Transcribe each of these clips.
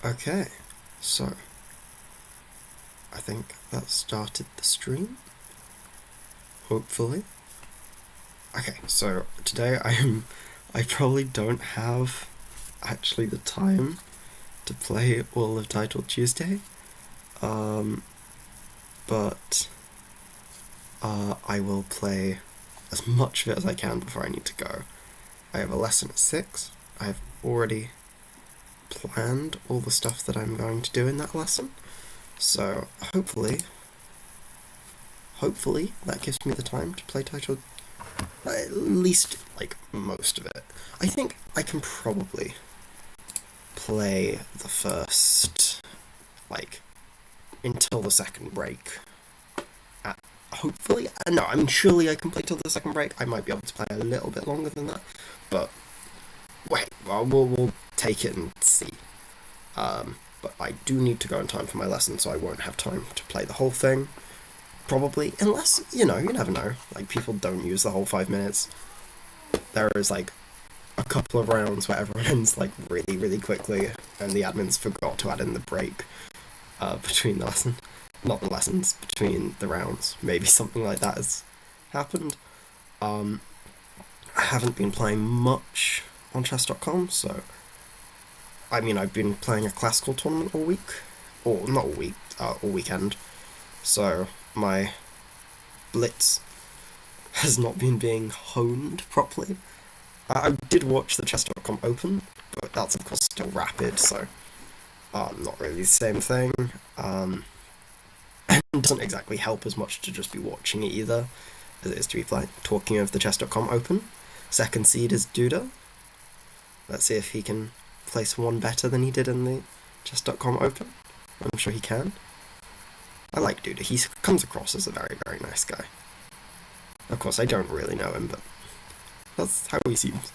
Okay, so I think that started the stream. Hopefully. Okay, so today I probably don't have actually the time to play all of Title Tuesday. Um but I will play as much of it as I can before I need to go. I have a lesson at 6. I've already planned all the stuff that I'm going to do in that lesson. So hopefully that gives me the time to play Title, at least like most of it. I think I can probably play the first, like, until the second break. Hopefully, no, I mean, surely I can play till the second break. I might be able to play a little bit longer than that, but wait, well, we'll take it and see. But I do need to go in time for my lesson, so I won't have time to play the whole thing. Probably, unless, you never know. Like, people don't use the whole 5 minutes. There is, like, a couple of rounds where everyone ends, like, really, really quickly, and the admins forgot to add in the break between the lesson. Not the lessons, between the rounds. Maybe something like that has happened. I haven't been playing much on chess.com, so I mean, I've been playing a classical tournament all week, or not all week, all weekend. So my blitz has not been being honed properly. I did watch the chess.com Open, but that's of course still rapid, so not really the same thing. It doesn't exactly help as much to just be watching it either, as it is to be playing. Talking of the chess.com Open, second seed is Duda. Let's see if he can place one better than he did in the chess.com Open. I'm sure he can. I like Duda. He comes across as a very, very nice guy. Of course, I don't really know him, but that's how he seems.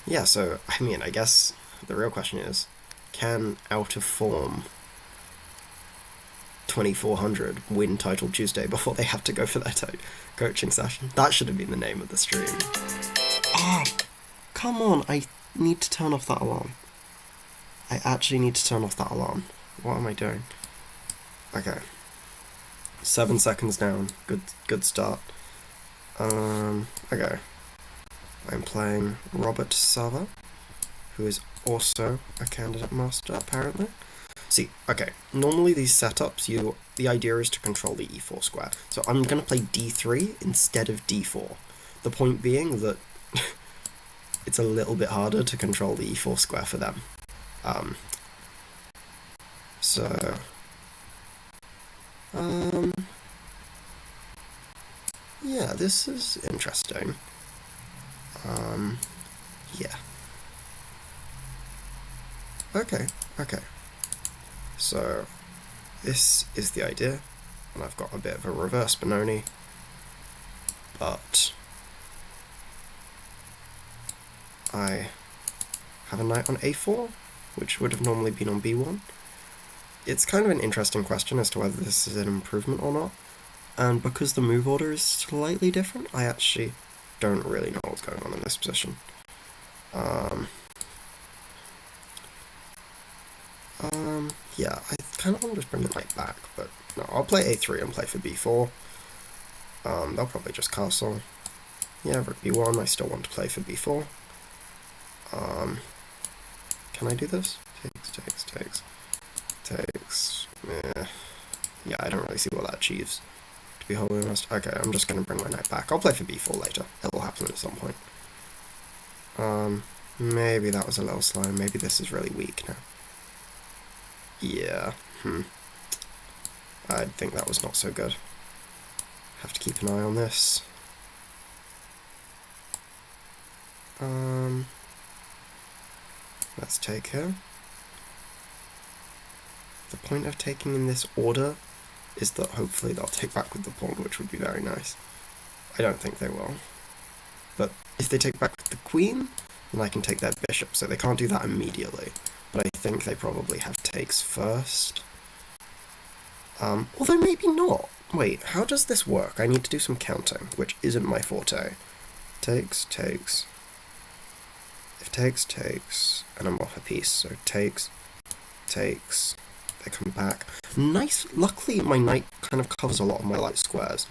Yeah, so, I mean, I guess the real question is, can Out of Form 2400 win Title Tuesday before they have to go for their coaching session? That should have been the name of the stream. Ah, come on, I need to turn off that alarm. I actually need to turn off that alarm. What am I doing? Okay. 7 seconds down. Good start. Okay. I'm playing Robert Sava, who is also a candidate master, apparently. See, okay, normally these setups, the idea is to control the e4 square. So I'm going to play d3 instead of d4. The point being that it's a little bit harder to control the e4 square for them. Yeah, this is interesting. Yeah. Okay. So, this is the idea, and I've got a bit of a reverse Benoni, but I have a knight on a4, which would have normally been on b1. It's kind of an interesting question as to whether this is an improvement or not, and because the move order is slightly different, I actually don't really know what's going on in this position. Yeah, I kind of want to just bring the knight back, but no, I'll play a3 and play for b4. They'll probably just castle. Yeah, rook b1, I still want to play for b4. Can I do this? Takes. Yeah, I don't really see what that achieves, to be wholly honest. Okay, I'm just going to bring my knight back. I'll play for b4 later. It will happen at some point. Maybe that was a little slow. Maybe this is really weak now. Yeah, I think that was not so good. Have to keep an eye on this. Let's take her. The point of taking in this order is that hopefully they'll take back with the pawn, which would be very nice. I don't think they will. But if they take back with the queen, then I can take their bishop, so they can't do that immediately. But I think they probably have takes first. Although maybe not. Wait, how does this work? I need to do some counting, which isn't my forte. Takes. If takes, and I'm off a piece, so takes, they come back. Nice, luckily my knight kind of covers a lot of my light squares.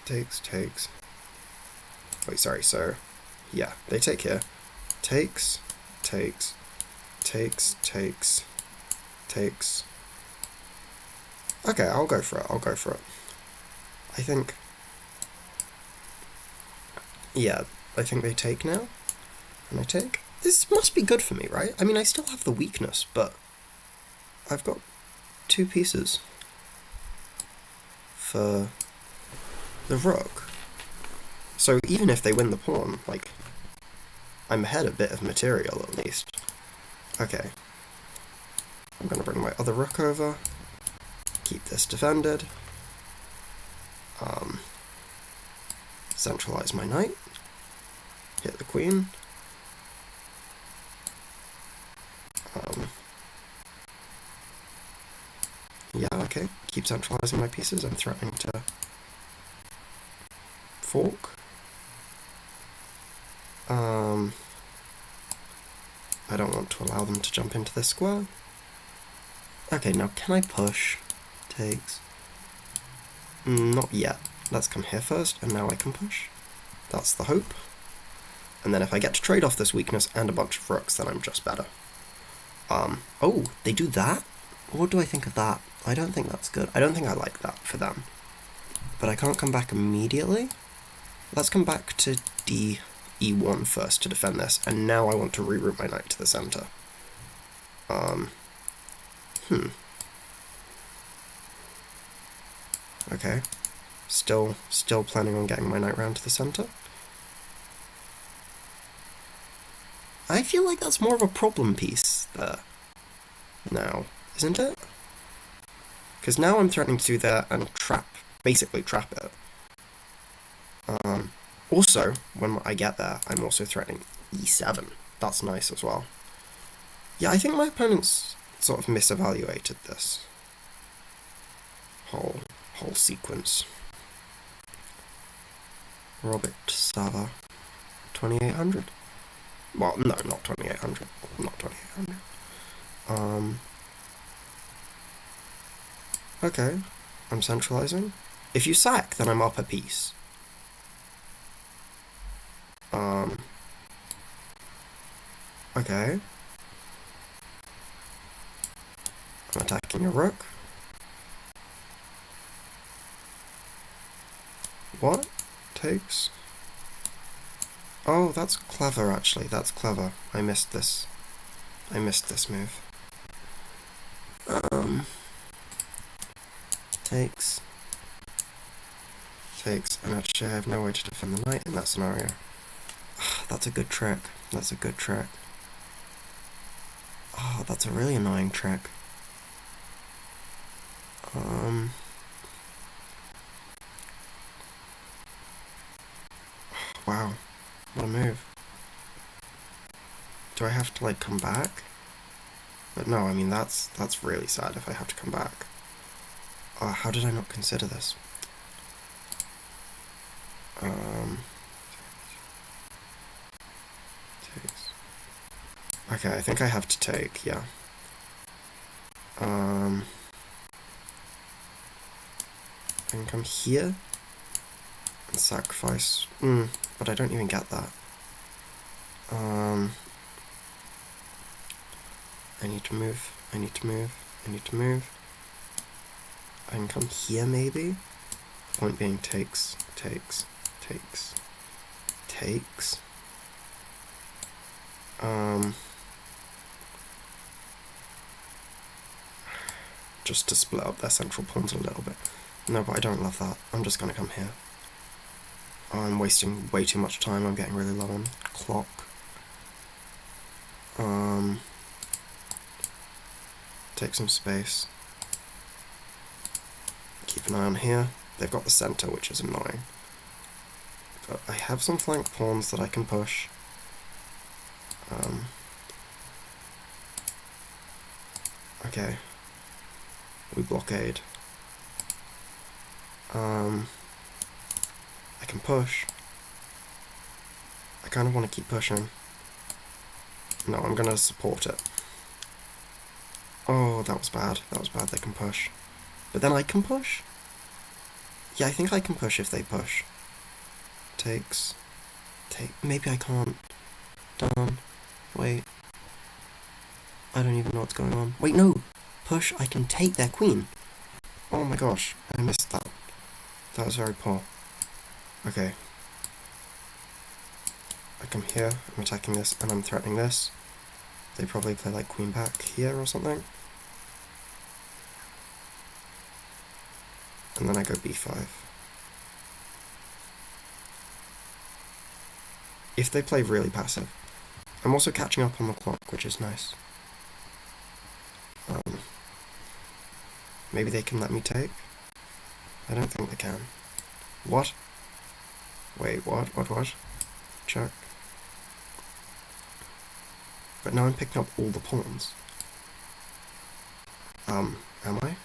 Takes. Wait, sorry, so, yeah, they take here. Takes. Okay, I'll go for it. I think... Yeah, I think they take now. And I take. This must be good for me, right? I mean, I still have the weakness, but I've got 2 pieces for the rook. So even if they win the pawn, like, I'm ahead a bit of material at least. Okay. I'm gonna bring my other rook over. Keep this defended. Centralize my knight. Hit the queen. Yeah, okay. Keep centralizing my pieces. I'm threatening to fork. I don't want to allow them to jump into this square. Okay, now can I push? Takes. Not yet. Let's come here first, and now I can push. That's the hope. And then if I get to trade off this weakness and a bunch of rooks, then I'm just better. Oh, they do that? What do I think of that? I don't think that's good. I don't think I like that for them. But I can't come back immediately. Let's come back to E1 first to defend this, and now I want to reroute my knight to the center. Okay. Still planning on getting my knight round to the center. I feel like that's more of a problem piece there. Now, isn't it? Because now I'm threatening to do that and basically trap it. Also, when I get there, I'm also threatening E7. That's nice as well. Yeah, I think my opponent's sort of misevaluated this whole sequence. Robert Sava, 2800. Well, no, not 2800. Not 2800. Okay, I'm centralizing. If you sack, then I'm up a piece. Okay. I'm attacking your rook. What? Takes? Oh, that's clever, actually. That's clever. I missed this. I missed this move. Takes. And actually I have no way to defend the knight in that scenario. That's a good trick. That's a good trick. Oh, that's a really annoying trick. Wow. What a move. Do I have to, like, come back? But no, I mean, that's really sad if I have to come back. How did I not consider this? Okay, I think I have to take, yeah. I can come here and sacrifice. But I don't even get that. I need to move. I can come here, maybe? Point being takes. Just to split up their central pawns a little bit. No, but I don't love that. I'm just gonna come here. I'm wasting way too much time. I'm getting really low on clock. Take some space. Keep an eye on here. They've got the center, which is annoying. But I have some flank pawns that I can push. Okay. We blockade. I can push. I kind of want to keep pushing. No, I'm going to support it. Oh, that was bad. That was bad. They can push. But then I can push? Yeah, I think I can push if they push. Takes. Maybe I can't. Done. Wait. I don't even know what's going on. Wait, no! Push, I can take their queen. Oh my gosh, I missed that. That was very poor. Okay. I come here, I'm attacking this, and I'm threatening this. They probably play like queen back here or something. And then I go b5. If they play really passive. I'm also catching up on the clock, which is nice. Maybe they can let me take? I don't think they can. What? Wait, what? Check. But now I'm picking up all the pawns. Am I?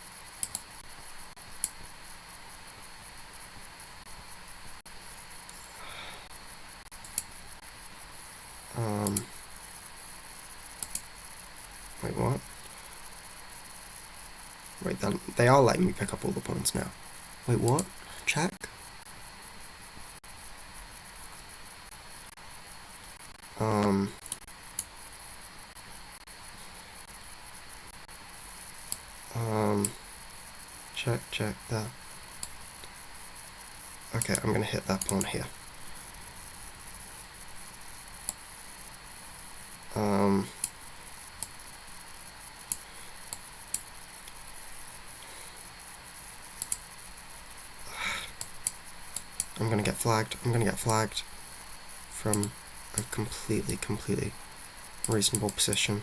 Wait, what? Wait, then they are letting me pick up all the pawns now. Wait, what? Check? Check that. Okay, I'm gonna hit that pawn here. I'm gonna get flagged. I'm gonna get flagged from a completely reasonable position.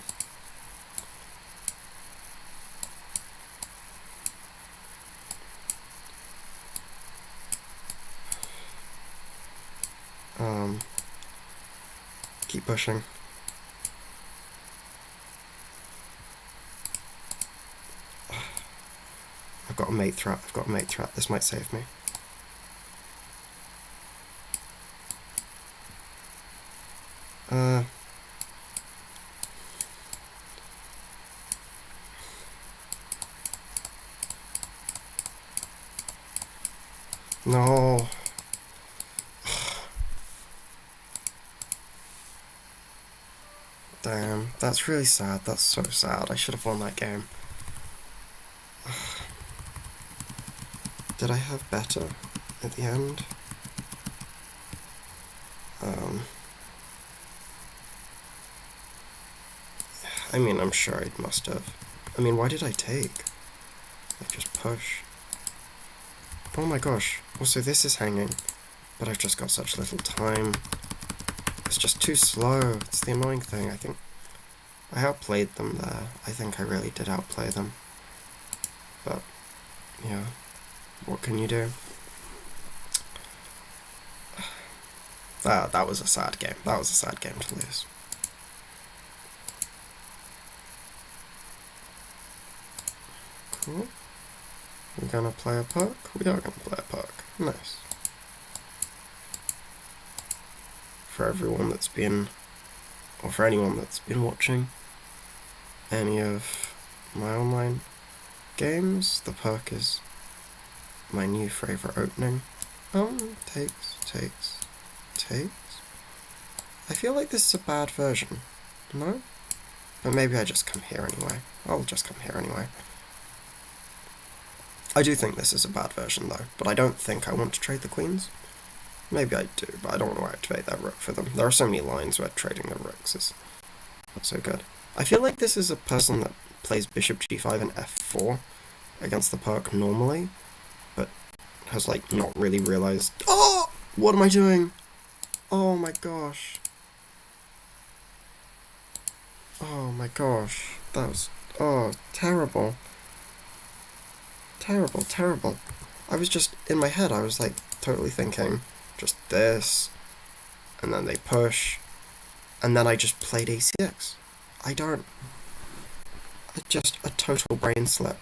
Keep pushing. I've got a mate threat. This might save me. No. Damn, that's really sad. That's so sad. I should have won that game. Did I have better at the end? I mean, I'm sure I must have. I mean, why did I take? I just push. Oh my gosh. Also, this is hanging. But I've just got such little time. It's just too slow. It's the annoying thing. I think I outplayed them there. I think I really did outplay them. But, yeah. What can you do? That was a sad game. That was a sad game to lose. Cool. We're gonna play a puck? We are gonna play a puck. Nice. For everyone that's been, or for anyone that's been watching any of my online games, the perk is my new favourite opening. Takes. I feel like this is a bad version. No? But maybe I just come here anyway. I'll just come here anyway. I do think this is a bad version though, but I don't think I want to trade the queens. Maybe I do, but I don't want to activate that rook for them. There are so many lines where trading the rooks is not so good. I feel like this is a person that plays bishop g5 and f4 against the perk normally, but has like not really realized. Oh! What am I doing? Oh my gosh. Oh my gosh. That was, terrible. Terrible. I was just, in my head, I was like totally thinking, just this, and then they push, and then I just played ACX. Just a total brain slip.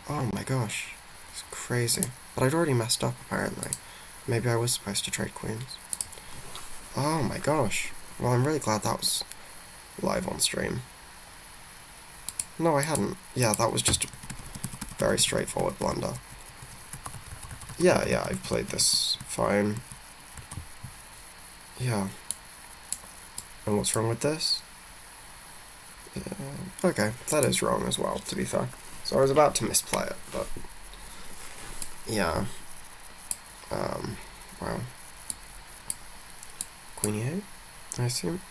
Oh my gosh. It's crazy. But I'd already messed up, apparently. Maybe I was supposed to trade queens. Oh my gosh. Well, I'm really glad that was live on stream. No, I hadn't. Yeah, that was just a very straightforward blunder. Yeah, I've played this fine. Yeah. And what's wrong with this? Okay, that is wrong as well, to be fair. So I was about to misplay it, but... yeah. Wow. Queen e8, I assume?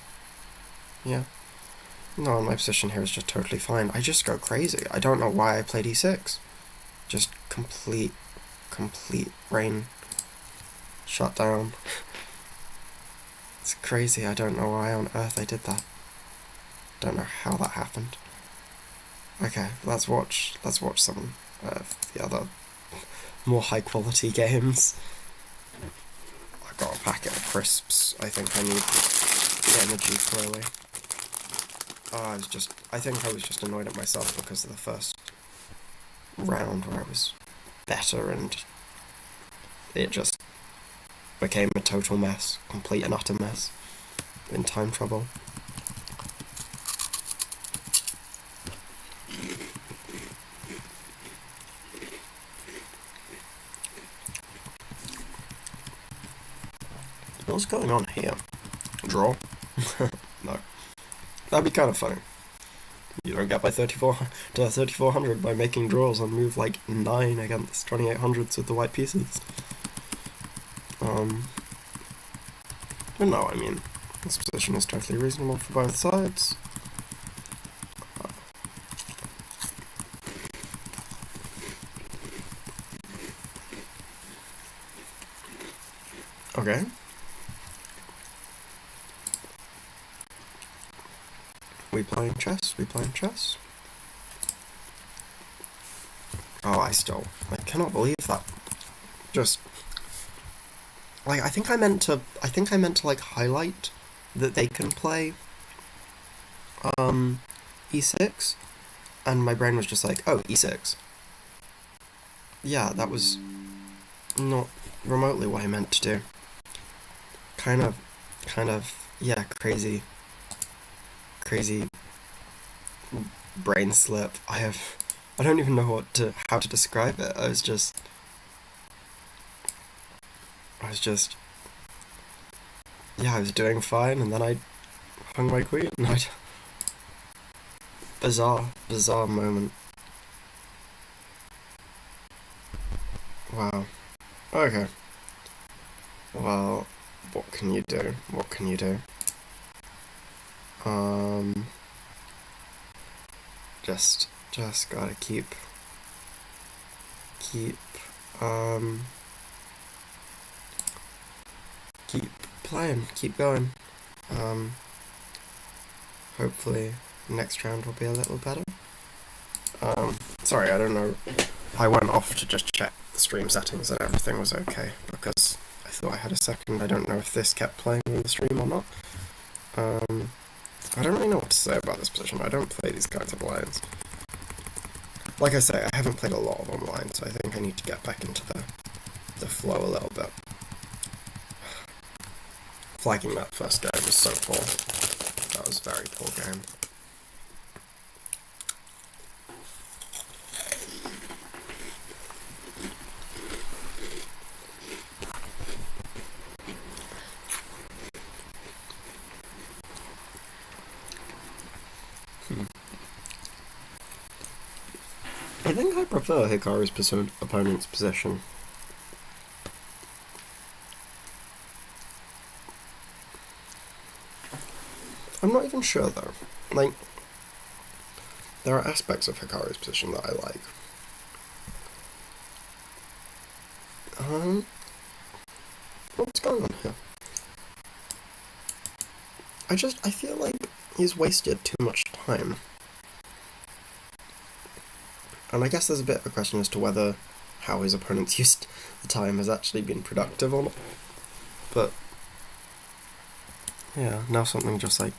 Yeah. No, my position here is just totally fine. I just go crazy. I don't know why I played e6. Just complete brain shutdown. It's crazy. I don't know why on earth I did that. Don't know how that happened. Okay, let's watch some of the other more high quality games. I got a packet of crisps. I think I need the energy slowly. I think I was just annoyed at myself because of the first round where I was better and it just became a total mess, complete and utter mess, in time trouble. What's going on here? Draw? No. That'd be kind of funny. You don't get by 3400 by making draws on move like 9 against 2800s with the white pieces. But no, I mean, this position is totally reasonable for both sides. Okay. We playing chess? Oh, I cannot believe that. Just, like, I think I meant to like highlight that they can play, e6, and my brain was just like, oh, e6. Yeah, that was not remotely what I meant to do. Kind of, yeah, crazy brain slip. I don't even know how to describe it. I was just, yeah, I was doing fine, and then I hung my queen, and bizarre moment. Wow. Okay. Well, what can you do? Just gotta keep playing, keep going. Hopefully next round will be a little better. Sorry, I don't know. I went off to just check the stream settings and everything was okay, because I thought I had a second. I don't know if this kept playing on the stream or not. I don't really know what to say about this position. I don't play these kinds of lines. Like I say, I haven't played a lot of online, so I think I need to get back into the flow a little bit. Flagging that first game was so poor. That was a very poor game. I think I prefer Hikaru's opponent's position. I'm not even sure though. Like, there are aspects of Hikaru's position that I like. What's going on here? I feel like he's wasted too much time. And I guess there's a bit of a question as to how his opponent's used the time has actually been productive or not. But, yeah, now something just like...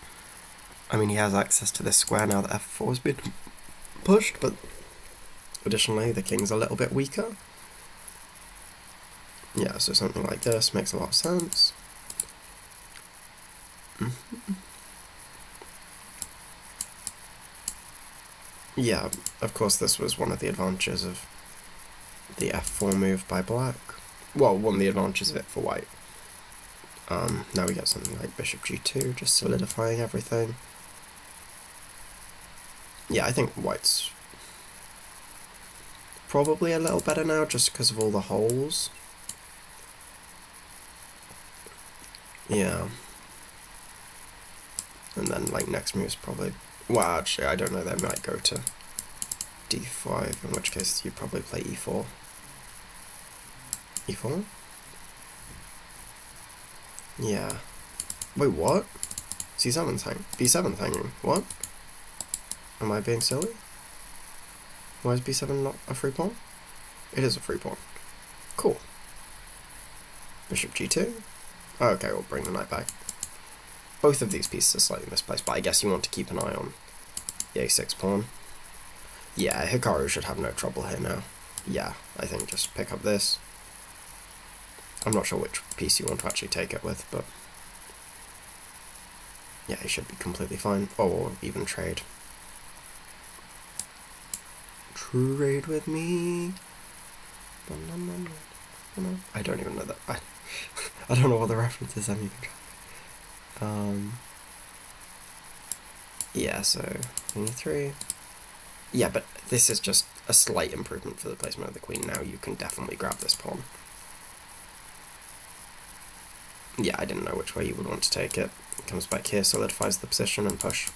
I mean, he has access to this square now that f4 has been pushed, but additionally, the king's a little bit weaker. Yeah, so something like this makes a lot of sense. Yeah, of course this was one of the advantages of the f4 move by black. Well, one of the advantages of it for white. Now we get something like bishop g2, just solidifying everything. Yeah, I think white's probably a little better now just because of all the holes. Yeah. And then, like, next move is probably... Well, actually, I don't know, they might go to d5, in which case you probably play e4. e4? Yeah. Wait, what? c7's hanging. b7's hanging. What? Am I being silly? Why is b7 not a free pawn? It is a free pawn. Cool. Bishop g2. Oh, okay, we'll bring the knight back. Both of these pieces are slightly misplaced, but I guess you want to keep an eye on the a6 pawn. Yeah, Hikaru should have no trouble here now. Yeah, I think just pick up this. I'm not sure which piece you want to actually take it with, but... yeah, he should be completely fine. Or even trade. Trade with me. I don't even know that. I don't know what the reference is. I'm even trying. Yeah, so e3. Yeah, but this is just a slight improvement for the placement of the queen. Now you can definitely grab this pawn. Yeah, I didn't know which way you would want to take it. It comes back here, solidifies the position, and push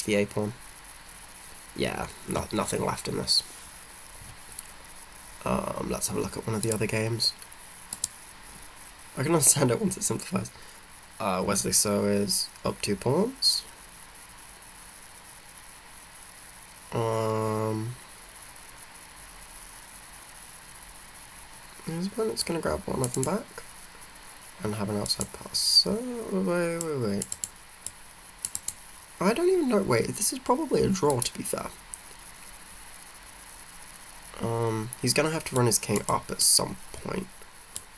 the a pawn. Yeah, nothing left in this. Let's have a look at one of the other games. I can understand it once it simplifies. Wesley So is up 2 pawns. His opponent's gonna grab one of them back and have an outside pass. So, wait. I don't even know. Wait, this is probably a draw, to be fair. He's gonna have to run his king up at some point.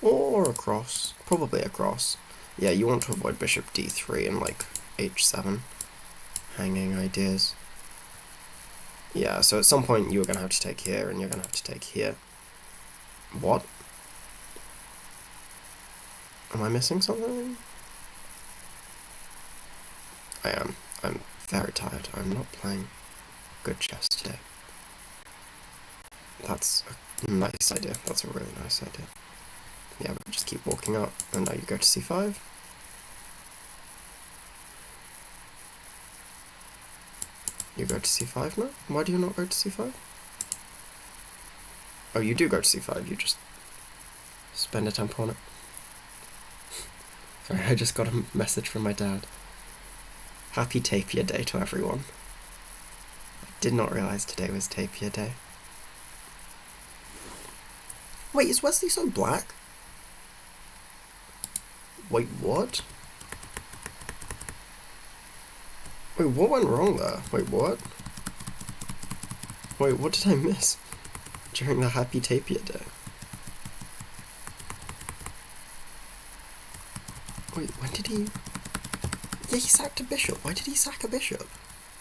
Or across. Probably across. Yeah, you want to avoid bishop d3 and, like, h7. Hanging ideas. Yeah, so at some point you're gonna have to take here, and you're gonna have to take here. What? Am I missing something? I am. I'm very tired. I'm not playing good chess today. That's a nice idea. That's a really nice idea. Yeah, but just keep walking up, and now you go to c5. You go to c5 now? Why do you not go to c5? Oh, you do go to c5, you just spend a tempo on it. Sorry, I just got a message from my dad. Happy Tapir Day to everyone. I did not realise today was Tapir Day. Wait, is Wesley So black? Wait, what? Wait, what went wrong there? Wait, what? Wait, what did I miss during the Happy Tapir Day? Wait, when did he... Yeah, he sacked a bishop. Why did he sack a bishop?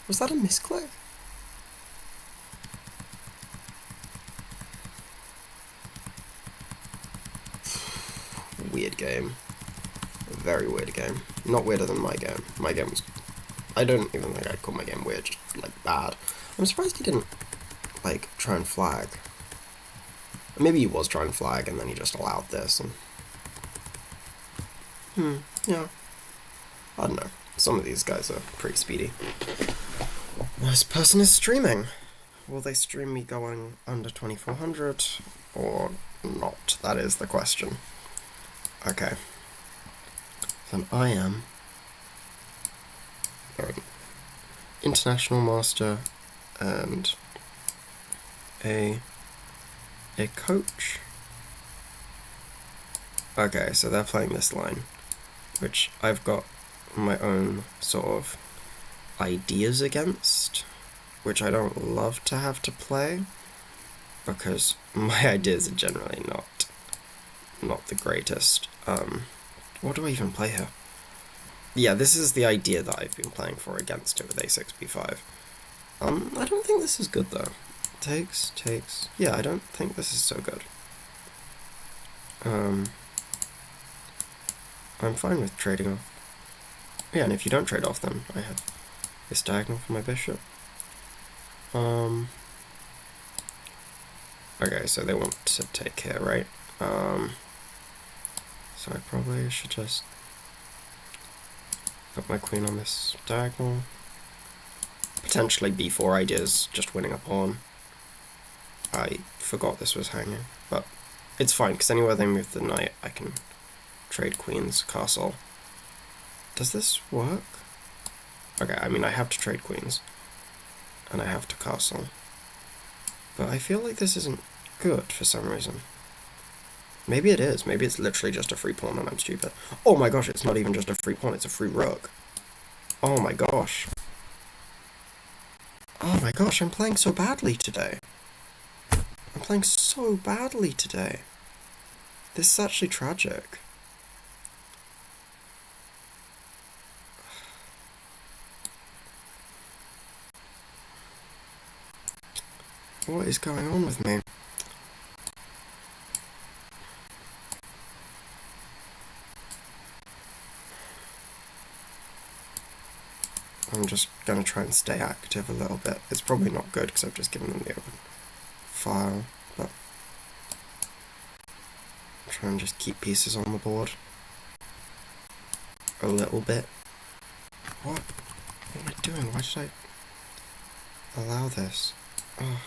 Was that a misclick? Weird game. A very weird game. Not weirder than my game. My game was... I don't even think I'd call my game weird, just, like, bad. I'm surprised he didn't, like, try and flag. Maybe he was trying to flag and then he just allowed this and... yeah. I don't know. Some of these guys are pretty speedy. This person is streaming. Will they stream me going under 2400 or not? That is the question. Okay. Then I am an international master and a coach. Okay, so they're playing this line, which I've got my own sort of ideas against, which I don't love to have to play, because my ideas are generally not the greatest. What do I even play here? Yeah, this is the idea that I've been playing for against it with a6, b5. I don't think this is good, though. Takes. Yeah, I don't think this is so good. I'm fine with trading off. Yeah, and if you don't trade off, then I have this diagonal for my bishop. Okay, so they want to take here, right? So I probably should just put my queen on this diagonal. Potentially b4 ideas, just winning a pawn. I forgot this was hanging, but it's fine, because anywhere they move the knight, I can trade queens, castle. Does this work? Okay, I mean, I have to trade queens, and I have to castle. But I feel like this isn't good for some reason. Maybe it is. Maybe it's literally just a free pawn and I'm stupid. Oh my gosh, it's not even just a free pawn, it's a free rook. Oh my gosh. Oh my gosh, I'm playing so badly today. I'm playing so badly today. This is actually tragic. What is going on with me? I'm just going to try and stay active a little bit. It's probably not good because I've just given them the open file, but try and just keep pieces on the board a little bit. What am I doing? Why did I allow this? Oh.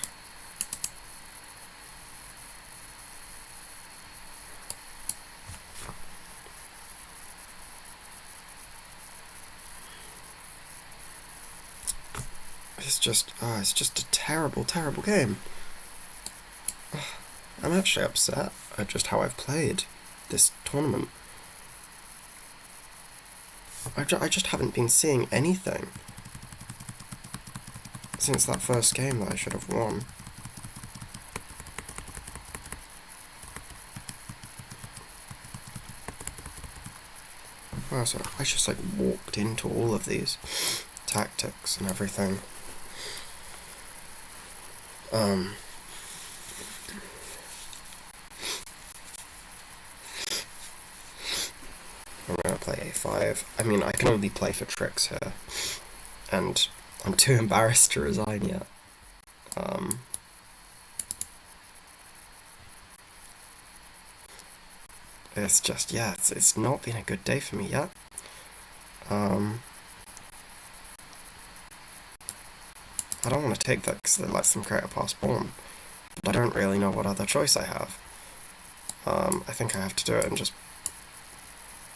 It's just a terrible, terrible game. I'm actually upset at just how I've played this tournament. I just haven't been seeing anything since that first game that I should have won. Wow, so I just like walked into all of these tactics and everything. I'm gonna play a5. I mean, I can only play for tricks here, and I'm too embarrassed to resign yet. It's just, yeah, it's not been a good day for me yet. I don't want to take that because it lets them create a pass pawn, but I don't really know what other choice I have. I think I have to do it and just...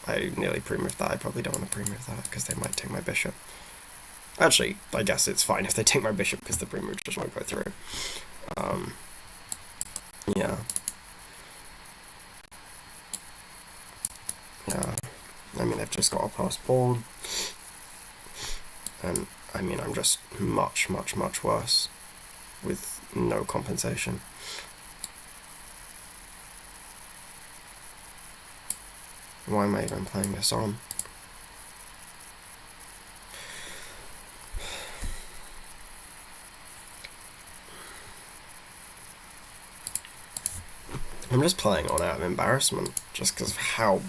I nearly pre-moved that. I probably don't want to pre-move that because they might take my bishop. Actually, I guess it's fine if they take my bishop because the pre-move just won't go through. Yeah. Yeah. I mean, they've just got a pass pawn. And, I mean, I'm just much, much, much worse with no compensation. Why am I even playing this on? I'm just playing on out of embarrassment, just because of how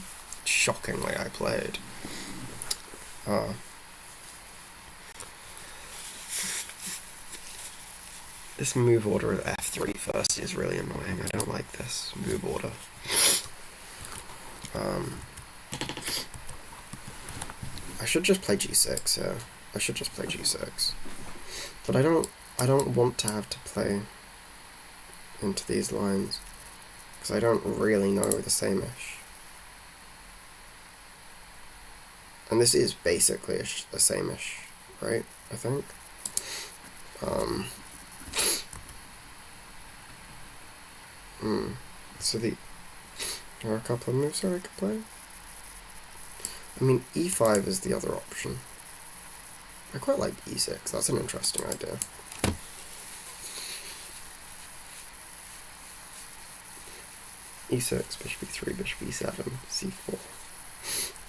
shockingly I played. This move order of f3 first is really annoying. I don't like this move order. I should just play g6, yeah. I should just play g6. But I don't want to have to play into these lines, because I don't really know the same-ish. And this is basically a same-ish, right? I think. So there are a couple of moves that I could play. I mean, e5 is the other option. I quite like e6, that's an interesting idea. e6, bishop e3, bishop e7, c4,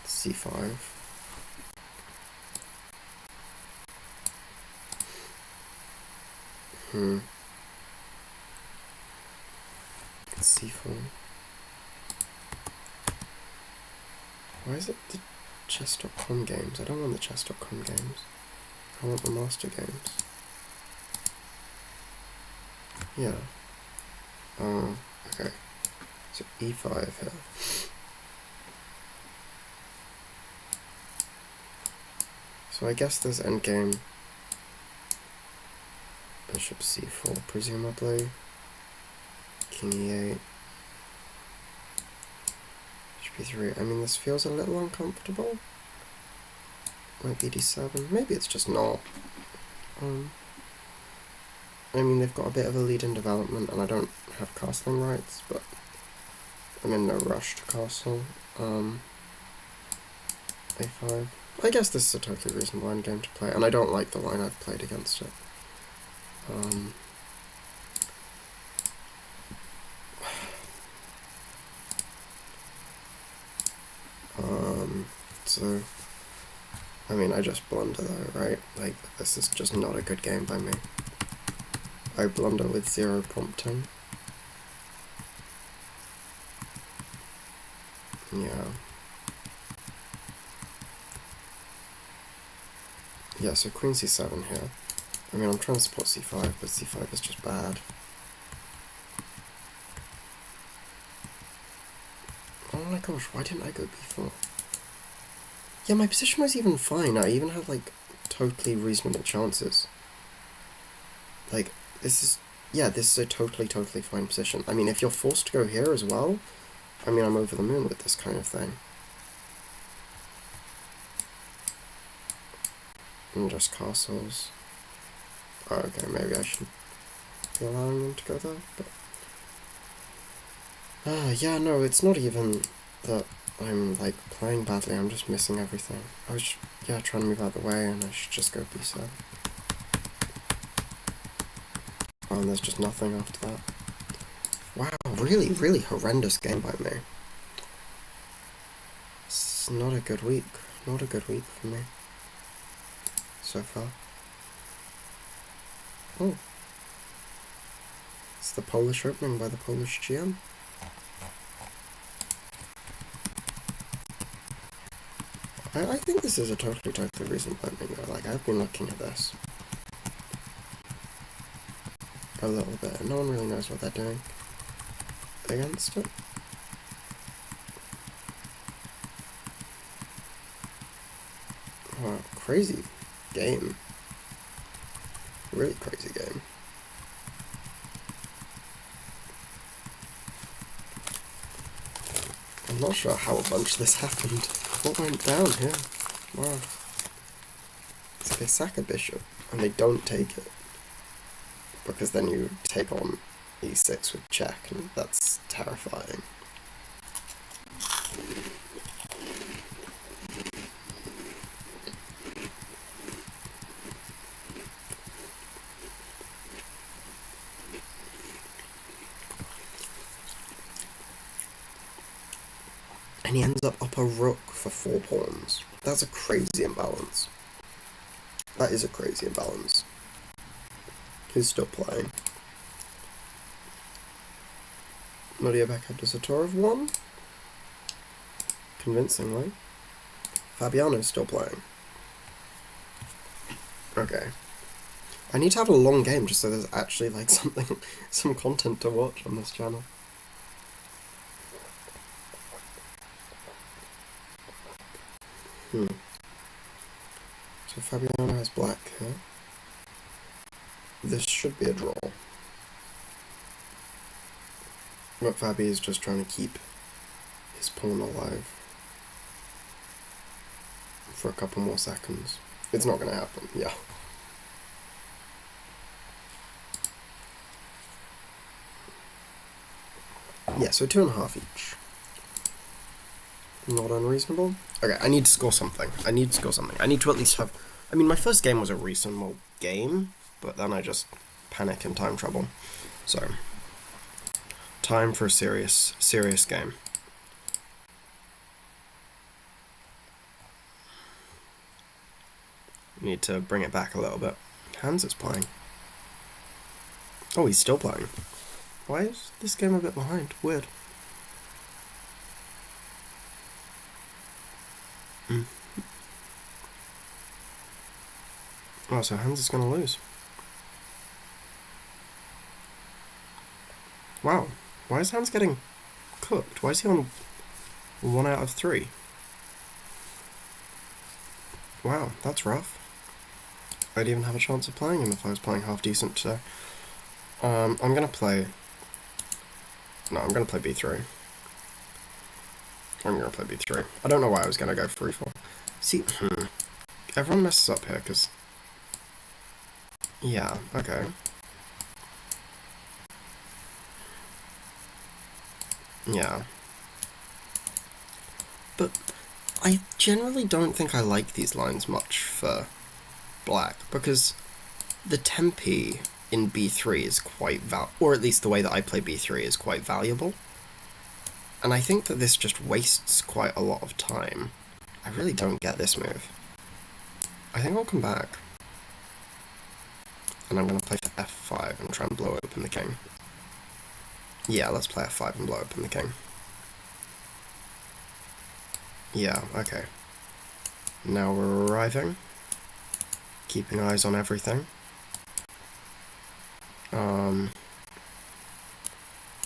c5. c4. Why is it the chess.com games? I don't want the chess.com games. I want the master games. Yeah. Oh, okay. So e5 here. So I guess there's endgame bishop c4, presumably. King e8. Bishop e3. I mean, this feels a little uncomfortable. Like d7. Maybe it's just not. I mean, they've got a bit of a lead in development, and I don't have castling rights, but I'm in no rush to castle. a5. I guess this is a totally reasonable endgame to play, and I don't like the line I've played against it. So, I mean, I just blunder though, right? Like, this is just not a good game by me. I blunder with 0 prompting. Yeah. Yeah, so queen c7 here. I mean, I'm trying to support c5, but c5 is just bad. Oh my gosh, why didn't I go b4? Yeah, my position was even fine. I even had, like, totally reasonable chances. Like, this is a totally fine position. I mean, if you're forced to go here as well, I mean, I'm over the moon with this kind of thing. And just castles. Oh, okay, maybe I should be allowing them to go there, but... yeah, no, it's not even that I'm, like, playing badly, I'm just missing everything. I was, yeah, trying to move out of the way, and I should just go b7. Oh, and there's just nothing after that. Wow, really horrendous game by me. It's not a good week. Not a good week for me. So far. Oh. It's the Polish opening by the Polish GM. I think this is a totally reasonable opening though. Like, I've been looking at this a little bit, and no one really knows what they're doing against it. Wow, crazy game. Really crazy game. I'm not sure how a bunch of this happened. What went down here? Wow. So they sack a bishop, and they don't take it. Because then you take on e6 with check, and that's terrifying. And he ends up a rook for 4 pawns. That's a crazy imbalance. That is a crazy imbalance. He's still playing. Nadia Beckett does a tour of 1. Convincingly. Fabiano's still playing. Okay. I need to have a long game just so there's actually, like, something, some content to watch on this channel. So Fabiano has black here. This should be a draw. But Fabi is just trying to keep his pawn alive for a couple more seconds. It's not going to happen, yeah. Yeah, so 2.5 each. Not unreasonable. Okay, I need to score something. I need to at least have... I mean, my first game was a reasonable game, but then I just panic in time trouble. So, Time for a serious game. Need to bring it back a little bit. Hans is playing. Oh, he's still playing. Why is this game a bit behind? Weird. Oh, so Hans is gonna lose. Wow. Why is Hans getting cooked? Why is he on 1 out of 3? Wow, that's rough. I'd even have a chance of playing him if I was playing half decent today. I'm gonna play... No, I'm gonna play b3. I'm gonna play b3. I don't know why I was gonna go for e4. See, everyone messes up here, because... Yeah, okay. Yeah. But I generally don't think I like these lines much for black, because the tempi in b3 is quite or at least the way that I play b3 is quite valuable. And I think that this just wastes quite a lot of time. I really don't get this move. I think I'll come back. And I'm going to play for f5 and try and blow open the king. Yeah, let's play f5 and blow open the king. Yeah, okay. Now we're arriving. Keeping eyes on everything.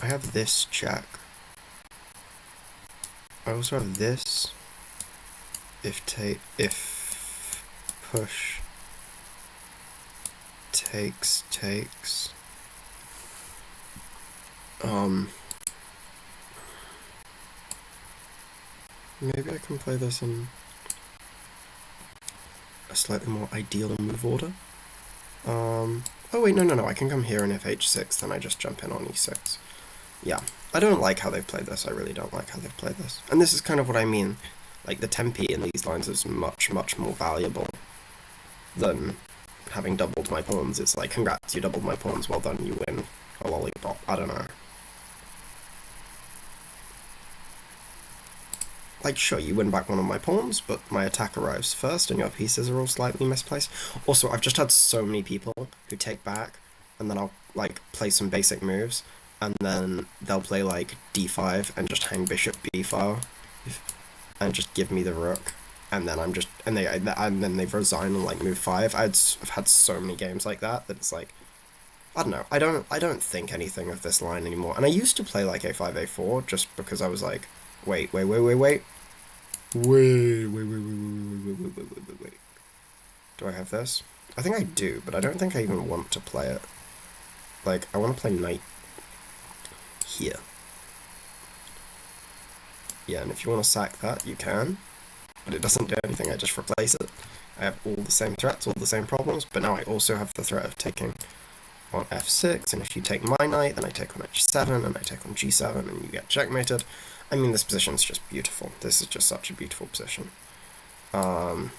I have this check. I also have this. If push takes. Maybe I can play this in a slightly more ideal move order. Oh wait, no, I can come here and if h6, then I just jump in on e6. Yeah, I don't like how they've played this, I really don't like how they've played this. And this is kind of what I mean, like the tempi in these lines is much more valuable than having doubled my pawns. It's like, congrats, you doubled my pawns, well done, you win a lollipop, I don't know. Like, sure, you win back one of my pawns, but my attack arrives first and your pieces are all slightly misplaced. Also, I've just had so many people who take back, and then I'll, like, play some basic moves, and then they'll play, like, d5 and just hang bishop b5, and just give me the rook, and then I'm just... and then they've resigned on, like, move 5. I've had so many games like that it's like... I don't know, I don't think anything of this line anymore. And I used to play, like, a5, a4, just because I was like... Wait. Do I have this? I think I do, but I don't think I even want to play it. Like, I want to play knight here. Yeah, and if you want to sack that, you can. But it doesn't do anything, I just replace it. I have all the same threats, all the same problems, but now I also have the threat of taking on f6, and if you take my knight, then I take on h7, and I take on g7, and you get checkmated. I mean, this position's just beautiful. This is just such a beautiful position. Yeah,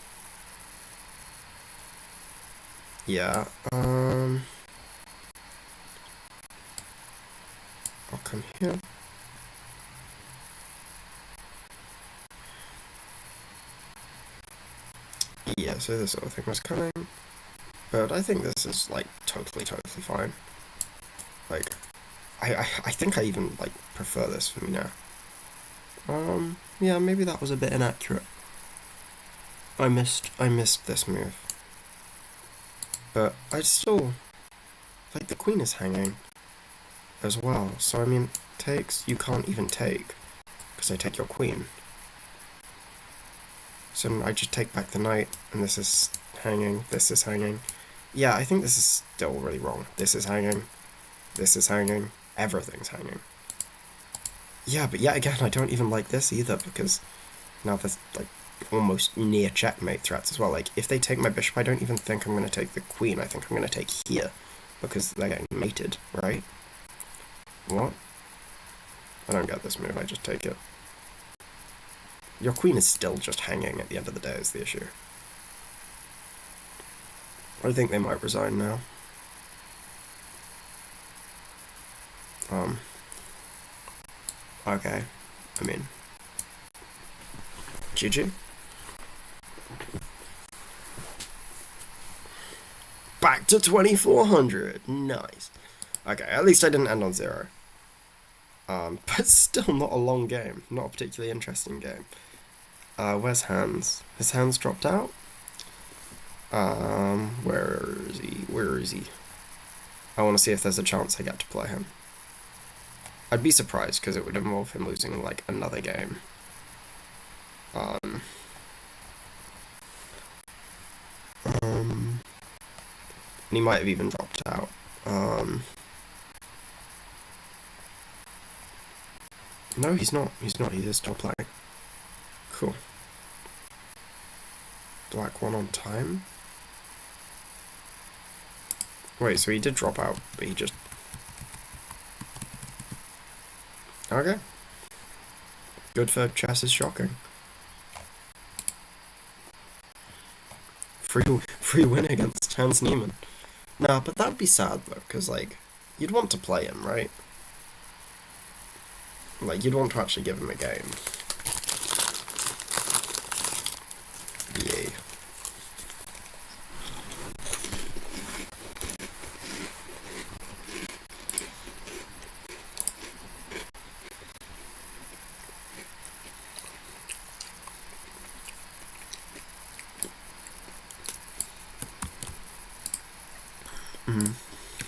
I'll come here. Yeah, so this sort of thing was coming. But I think this is, like, totally fine. Like, I think I even, like, prefer this for me now. Yeah, maybe that was a bit inaccurate. I missed this move. But I still... like, the queen is hanging as well. So, I mean, takes, you can't even take, because I take your queen. So I just take back the knight, and this is hanging, this is hanging. Yeah, I think this is still really wrong. This is hanging, everything's hanging. Yeah, but yet again, I don't even like this either, because now there's, like, almost near checkmate threats as well. Like, if they take my bishop, I don't even think I'm going to take the queen. I think I'm going to take here, because they're getting mated, right? What? I don't get this move, I just take it. Your queen is still just hanging at the end of the day is the issue. I think they might resign now. Okay. I mean, GG. Back to 2400. Nice. Okay, at least I didn't end on 0. But still not a long game. Not a particularly interesting game. Where's Hans? Has Hans dropped out? Where is he? Where is he? I want to see if there's a chance I get to play him. I'd be surprised because it would involve him losing like another game. And he might have even dropped out. No, he's not. He's not. He is still playing. Cool. Black 1 on time? Wait, so he did drop out, but he just... Okay. Good for chess is shocking. Free win against Hans Niemann. Nah, but that'd be sad though, because like, you'd want to play him, right? Like, you'd want to actually give him a game. Yay.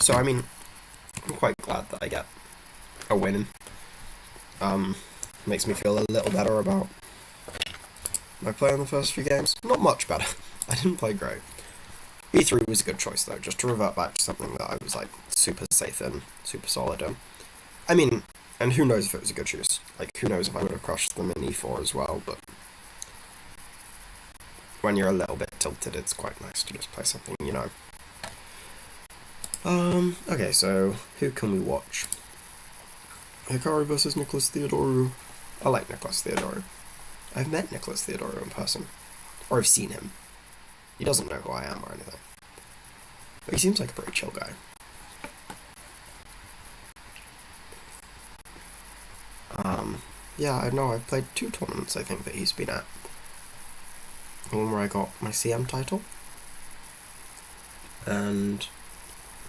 So, I mean, I'm quite glad that I get a win. Makes me feel a little better about my play in the first few games. Not much better. I didn't play great. E3 was a good choice, though, just to revert back to something that I was, like, super safe in, super solid in. I mean, and who knows if it was a good choice. Like, who knows if I would have crushed them in E4 as well, but when you're a little bit tilted, it's quite nice to just play something, you know. Okay, so, who can we watch? Hikaru versus Nicholas Theodorou. I like Nicholas Theodorou. I've met Nicholas Theodorou in person. Or I've seen him. He doesn't know who I am or anything. But he seems like a pretty chill guy. Yeah, I know, I've played 2 tournaments, I think, that he's been at. The one where I got my CM title. And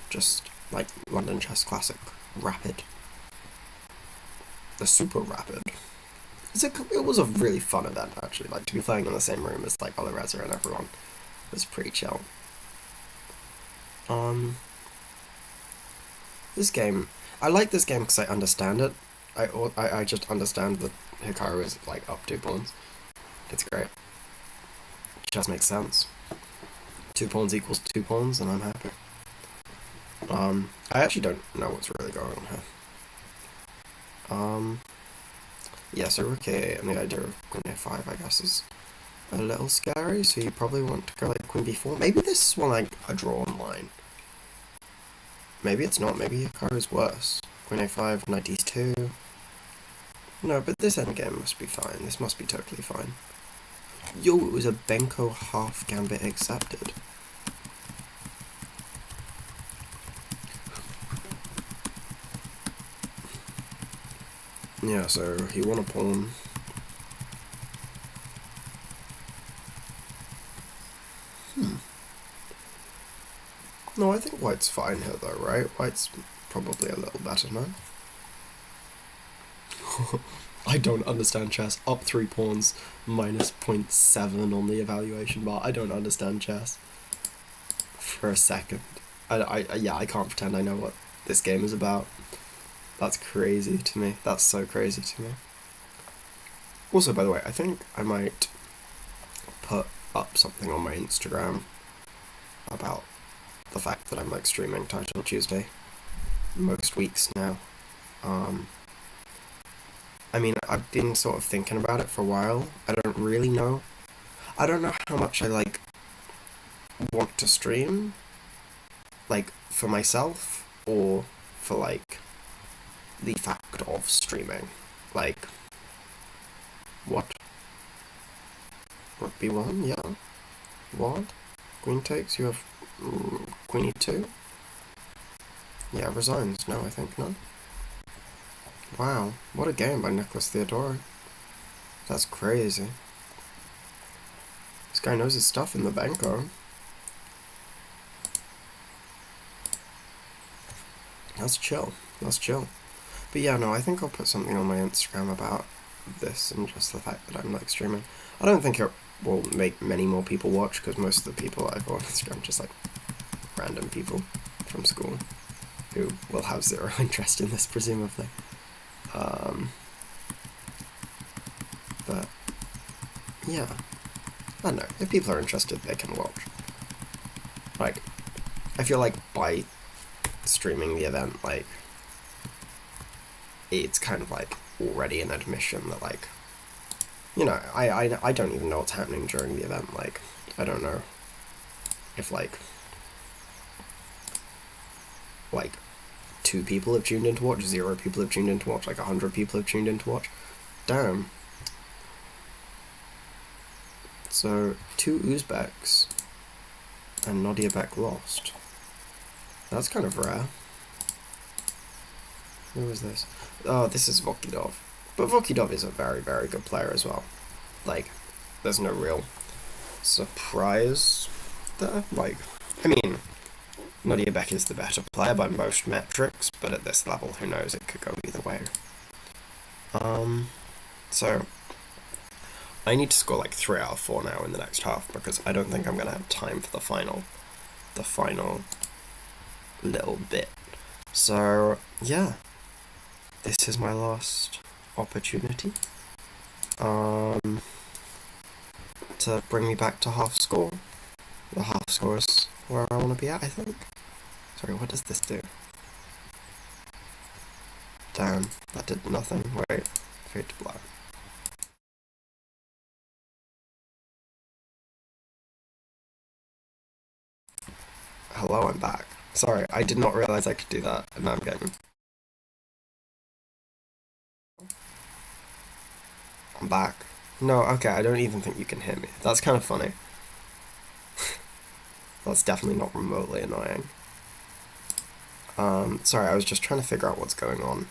just, like, London Chess Classic Rapid. The Super Rapid. It was a really fun event, actually. Like, to be playing in the same room as, like, Alireza and everyone was pretty chill. This game... I like this game because I understand it. I just understand that Hikaru is, like, up 2 pawns. It's great. Chess makes sense. 2 pawns equals 2 pawns, and I'm happy. I actually don't know what's really going on here. Yeah, so Rook A and the idea of Queen A5, I guess, is a little scary, so you probably want to go like Queen B4. Maybe this is one like a draw online. Maybe it's not, maybe Hikaru's worse. Queen A5, Knight D2. No, but this endgame must be fine. This must be totally fine. Yo, it was a Benko half gambit accepted. Yeah, so he won a pawn. No, I think white's fine here though, right? White's probably a little better now. I don't understand chess. Up 3 pawns, minus 0.7 on the evaluation bar. I don't understand chess. For a second. Yeah, I can't pretend I know what this game is about. That's crazy to me. That's so crazy to me. Also, by the way, I think I might put up something on my Instagram about the fact that I'm like streaming Title Tuesday most weeks now. I mean, I've been sort of thinking about it for a while. I don't really know. I don't know how much I like want to stream, like for myself or for like the fact of streaming. Like, what? Rook B1, yeah. What? Queen takes, you have Queen E2? Yeah, resigns, no, I think, no. Wow, what a game by Nicholas Theodore. That's crazy. This guy knows his stuff in the Banco. That's chill. That's chill. But yeah, no, I think I'll put something on my Instagram about this and just the fact that I'm like streaming. I don't think it will make many more people watch because most of the people I have on Instagram are just like random people from school who will have zero interest in this, presumably. But yeah, I don't know. If people are interested, they can watch. Like, I feel like by streaming the event, like, it's kind of like already an admission that like, you know, I don't even know what's happening during the event. Like, I don't know if like 2 people have tuned in to watch, 0 people have tuned in to watch, like 100 people have tuned in to watch. Damn. So 2 Uzbeks and Nadiabek lost. That's kind of rare. Who is this? Oh, this is Vokidov. But Vokidov is a very, very good player as well. Like, there's no real surprise there. Like, I mean, Nadiabek is the better player by most metrics, but at this level, who knows, it could go either way. So, I need to score like 3 out of 4 now in the next half, because I don't think I'm going to have time for the final little bit. So, yeah. This is my last opportunity to bring me back to half score. The half score is where I want to be at, I think. Sorry, what does this do? Damn, that did nothing. Wait, fade to black. Hello, I'm back. Sorry, I did not realize I could do that, and now I'm getting... I'm back. No, okay, I don't even think you can hear me. That's kind of funny. That's definitely not remotely annoying. Sorry, I was just trying to figure out what's going on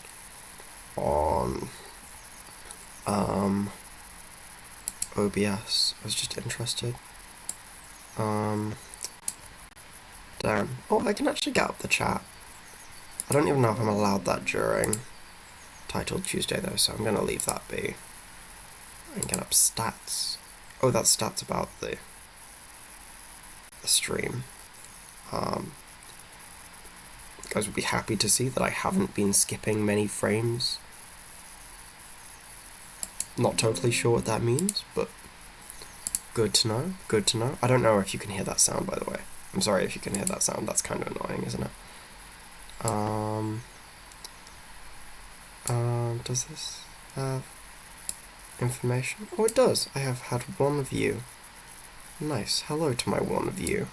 OBS. I was just interested. Damn. Oh, I can actually get up the chat. I don't even know if I'm allowed that during Titled Tuesday though, so I'm gonna leave that be. And get up stats. Oh, that's stats about the stream. You guys would be happy to see that I haven't been skipping many frames. Not totally sure what that means, but good to know, good to know. I don't know if you can hear that sound, by the way. I'm sorry if you can hear that sound, that's kind of annoying, isn't it? Does this have information? Oh, it does. I have had 1 view. Nice. Hello to my 1 view.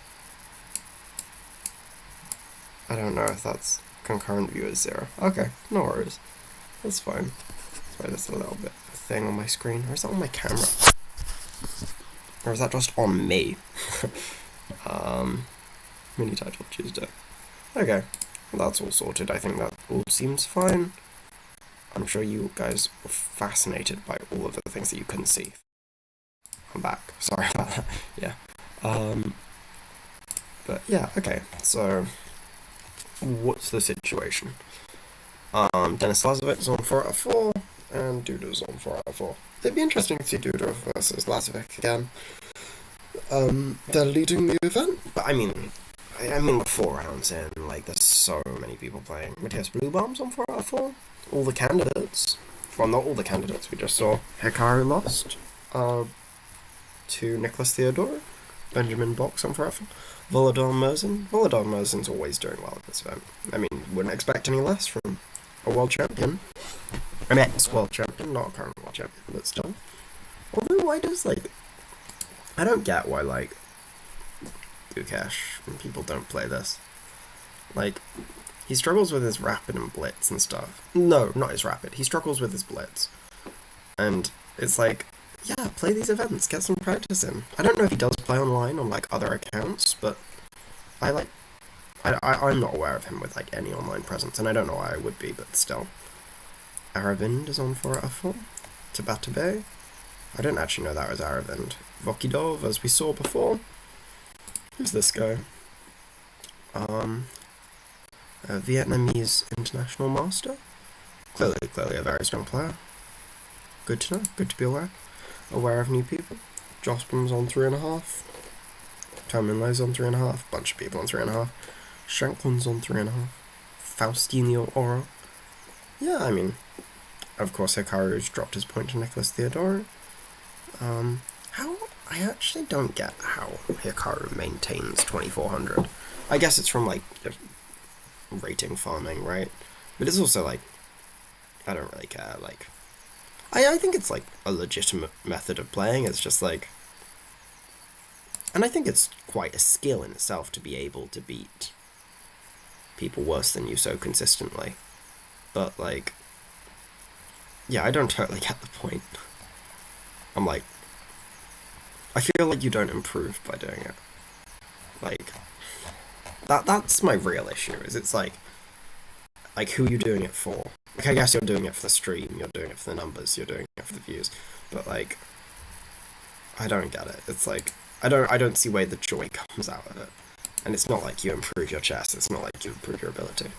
I don't know if that's concurrent viewers 0. Okay, no worries. That's fine. Sorry, there's a little bit of a thing on my screen. Or is that on my camera? Or is that just on me? Mini Title Tuesday. Okay, well, that's all sorted. I think that all seems fine. I'm sure you guys were fascinated by all of the things that you couldn't see. I'm back. Sorry about that. Yeah. But yeah, okay. So, what's the situation? Denis Lazovic is on 4 out of 4, and Duda's on 4 out of 4. It'd be interesting to see Duda versus Lazovic again. They're leading the event, but I mean, we're 4 rounds in, like, there's so many people playing. Matthias Bluebomb's on 4 out of 4. All the candidates, well, not all the candidates, we just saw Hikaru lost to Nicholas Theodore, Benjamin Box on 4 out of 4. Volodar Merzin. Volodar Merzin's always doing well at this event. I mean, wouldn't expect any less from a world champion. An ex-world champion, not a current world champion, but still. Although, why does, like... I don't get why, like, Gukesh and people don't play this. Like, he struggles with his rapid and blitz and stuff. No, not his rapid. He struggles with his blitz. And it's like, yeah, play these events, get some practice in. I don't know if he does play online on, like, other accounts, but I'm not aware of him with, like, any online presence, and I don't know why I would be, but still. Aravind is on for f4. Tabatabe. I don't actually know that was Aravind. Vokidov, as we saw before. Who's this guy? A Vietnamese international master. Clearly a very strong player. Good to know. Good to be aware of new people. Jospen's on 3.5. Tominley's on 3.5. Bunch of people on 3.5. Shanklin's on 3.5. Faustino Oro. Yeah, I mean, of course Hikaru's dropped his point to Nicholas Theodoro. I actually don't get how Hikaru maintains 2400. I guess it's from, like, rating farming, right? But it's also, like, I don't really care, like, I think it's, like, a legitimate method of playing. It's just, like, and I think it's quite a skill in itself to be able to beat people worse than you so consistently. But, like, yeah, I don't totally get the point. I'm like, I feel like you don't improve by doing it. Like, that's my real issue, is it's like, who are you doing it for? Like, I guess you're doing it for the stream, you're doing it for the numbers, you're doing it for the views, but, like, I don't get it. It's like, I don't see where the joy comes out of it. And it's not like you improve your chess, it's not like you improve your ability.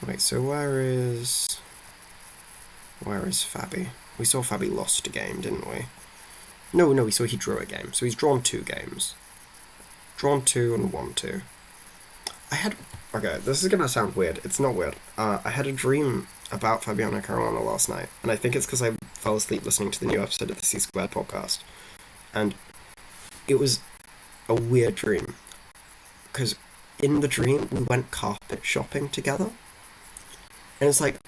Wait, so where is Fabi? We saw Fabi lost a game, didn't we? No, we saw he drew a game. So he's drawn 2 games. Drawn 2 and won 2. Okay, this is gonna sound weird. It's not weird. I had a dream about Fabiano Caruana last night, and I think it's because I fell asleep listening to the new episode of the C Squared podcast. And it was a weird dream, because in the dream we went carpet shopping together, and it's like,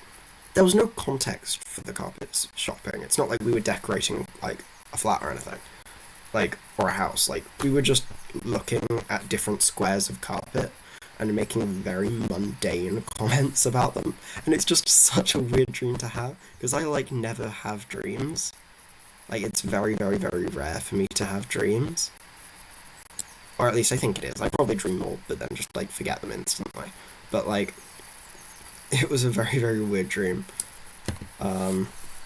there was no context for the carpet shopping. It's not like we were decorating, like, a flat or anything, like, or a house. Like, we were just looking at different squares of carpet and making very mundane comments about them. And it's just such a weird dream to have, because I, like, never have dreams. Like, it's very, very, very rare for me to have dreams. Or at least I think it is. I probably dream more, but then just, like, forget them instantly. But, like, it was a very, very weird dream.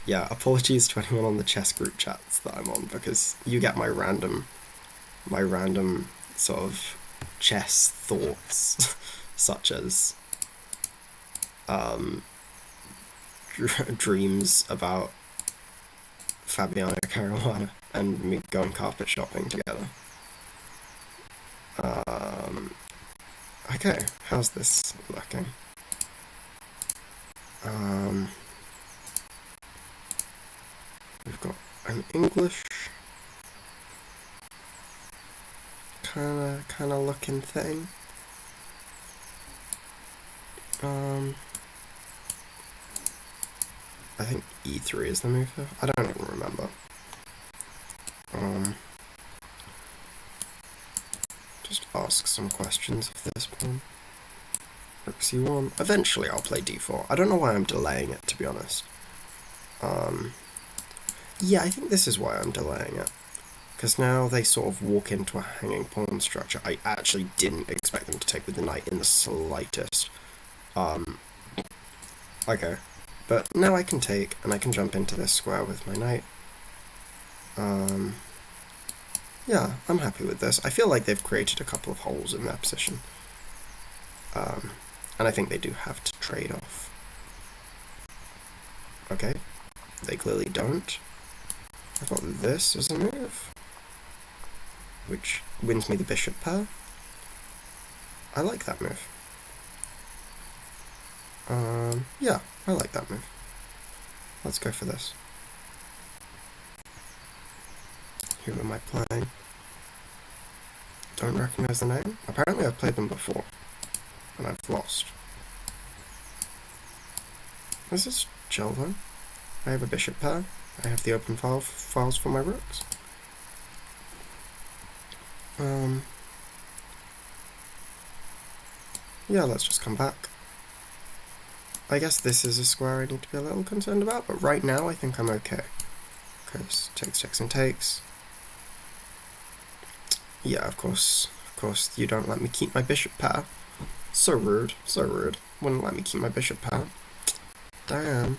Yeah, apologies to anyone on the chess group chats that I'm on, because you get my random sort of chess thoughts, such as dreams about Fabiano Caruana and me going carpet shopping together. Okay, how's this looking? We've got an English kind of looking thing. I think E3 is the move here. I don't even remember. Just ask some questions of this pawn. Rook C1. Eventually I'll play D4. I don't know why I'm delaying it, to be honest. Yeah, I think this is why I'm delaying it. Because now they sort of walk into a hanging pawn structure. I actually didn't expect them to take with the knight in the slightest. Okay. But now I can take, and I can jump into this square with my knight. Yeah, I'm happy with this. I feel like they've created a couple of holes in their position. And I think they do have to trade off. Okay. They clearly don't. I thought this was a move, which wins me the bishop pair. I like that move. Yeah, I like that move. Let's go for this. Who am I playing? Don't recognize the name. Apparently I've played them before, and I've lost. This is chill though. I have a bishop pair. I have the open files for my rooks. Yeah, let's just come back. I guess this is a square I need to be a little concerned about, but right now I think I'm okay. Because takes and takes. Yeah, of course, you don't let me keep my bishop pair. So rude, so rude. Wouldn't let me keep my bishop pair. Damn.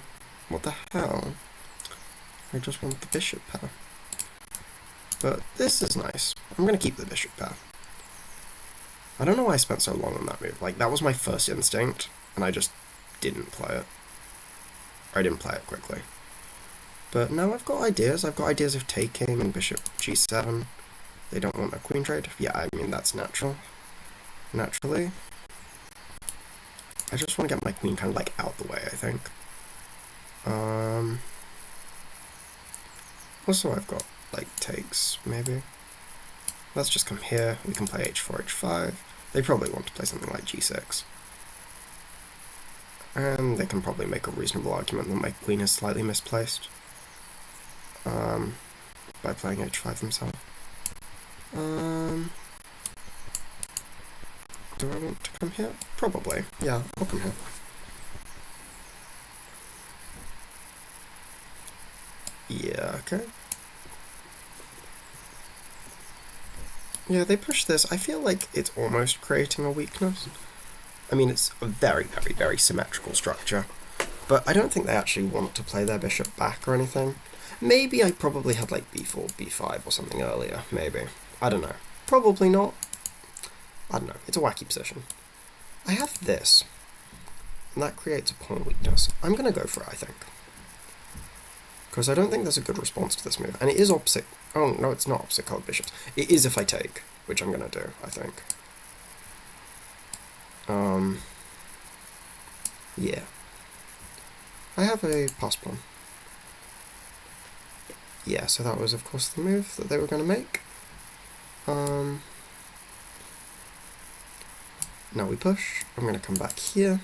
What the hell? I just want the bishop pair. But this is nice. I'm going to keep the bishop pair. I don't know why I spent so long on that move. Like, that was my first instinct, and I just didn't play it. Or I didn't play it quickly. But now I've got ideas. I've got ideas of taking and bishop g7. They don't want a queen trade. Yeah, I mean, that's natural. Naturally. I just want to get my queen kind of, like, out the way, I think. Also, I've got, like, takes, maybe. Let's just come here. We can play h4, h5. They probably want to play something like g6. And they can probably make a reasonable argument that my queen is slightly misplaced. By playing h5 themselves. Do I want to come here? Probably. Yeah, I'll come here. Yeah, okay. Yeah, they push this. I feel like it's almost creating a weakness. I mean, it's a very, very, very symmetrical structure. But I don't think they actually want to play their bishop back or anything. Maybe I probably had like b4, b5 or something earlier, maybe. I don't know. Probably not. I don't know. It's a wacky position. I have this. And that creates a pawn weakness. I'm going to go for it, I think. Because I don't think there's a good response to this move. And it is opposite... Oh, no, it's not opposite colored bishops. It is if I take, which I'm going to do, I think. Yeah. I have a pass pawn. Yeah, so that was, of course, the move that they were going to make. Now we push. I'm going to come back here.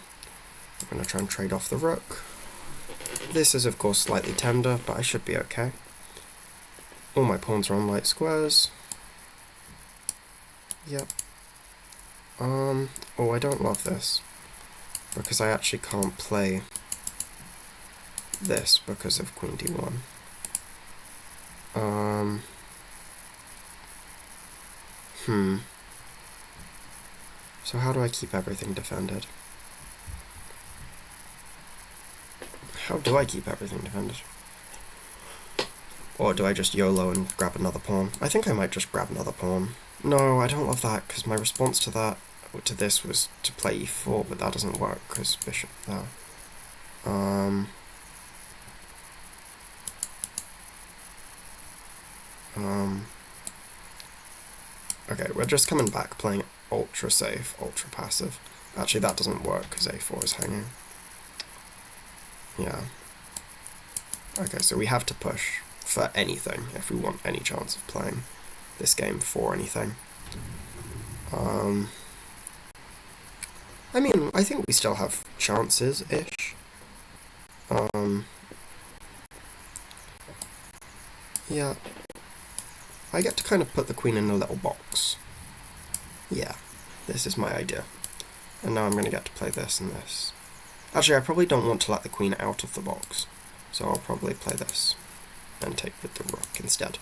I'm going to try and trade off the rook. This is, of course, slightly tender, but I should be okay. All my pawns are on light squares. Yep. Oh, I don't love this. Because I actually can't play this because of queen d1. So how do I keep everything defended? How do I keep everything defended? Or do I just YOLO and grab another pawn? I think I might just grab another pawn. No, I don't love that, because my response to that, to this, was to play e4, but that doesn't work, because bishop there. Okay, we're just coming back, playing ultra safe, ultra passive. Actually, that doesn't work, because a4 is hanging. Yeah. Okay, so we have to push for anything, if we want any chance of playing this game for anything. I mean, I think we still have chances-ish. Yeah. I get to kind of put the queen in a little box. Yeah, this is my idea. And now I'm going to get to play this and this. Actually, I probably don't want to let the queen out of the box, so I'll probably play this and take with the rook instead.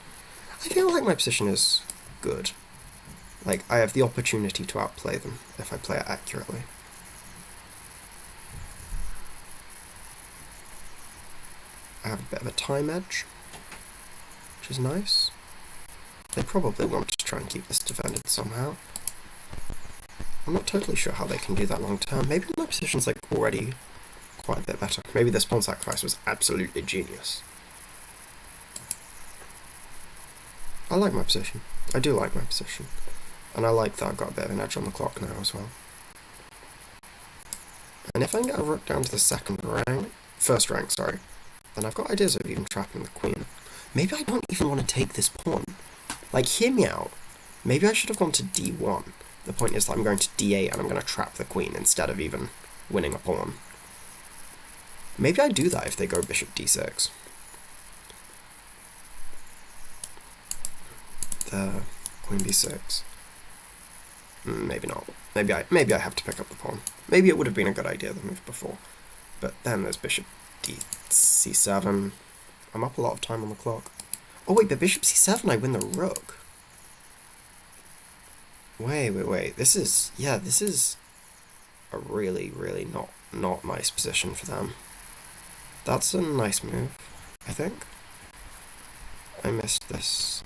I feel like my position is good. Like, I have the opportunity to outplay them if I play it accurately. I have a bit of a time edge, which is nice. They probably want to try and keep this defended somehow. I'm not totally sure how they can do that long term. Maybe my position's like already quite a bit better. Maybe this pawn sacrifice was absolutely genius. I like my position. I do like my position. And I like that I've got a bit of an edge on the clock now as well. And if I can get a rook down to the first rank, then I've got ideas of even trapping the queen. Maybe I don't even want to take this pawn. Like, hear me out. Maybe I should have gone to d1. The point is that I'm going to d8 and I'm going to trap the queen instead of even winning a pawn. Maybe I do that if they go bishop d6. There, queen b6. Maybe not. Maybe I have to pick up the pawn. Maybe it would have been a good idea the move before. But then there's bishop c7. I'm up a lot of time on the clock. Oh wait, but bishop c7 I win the rook. Wait. This is a really, really not nice position for them. That's a nice move, I think. I missed this.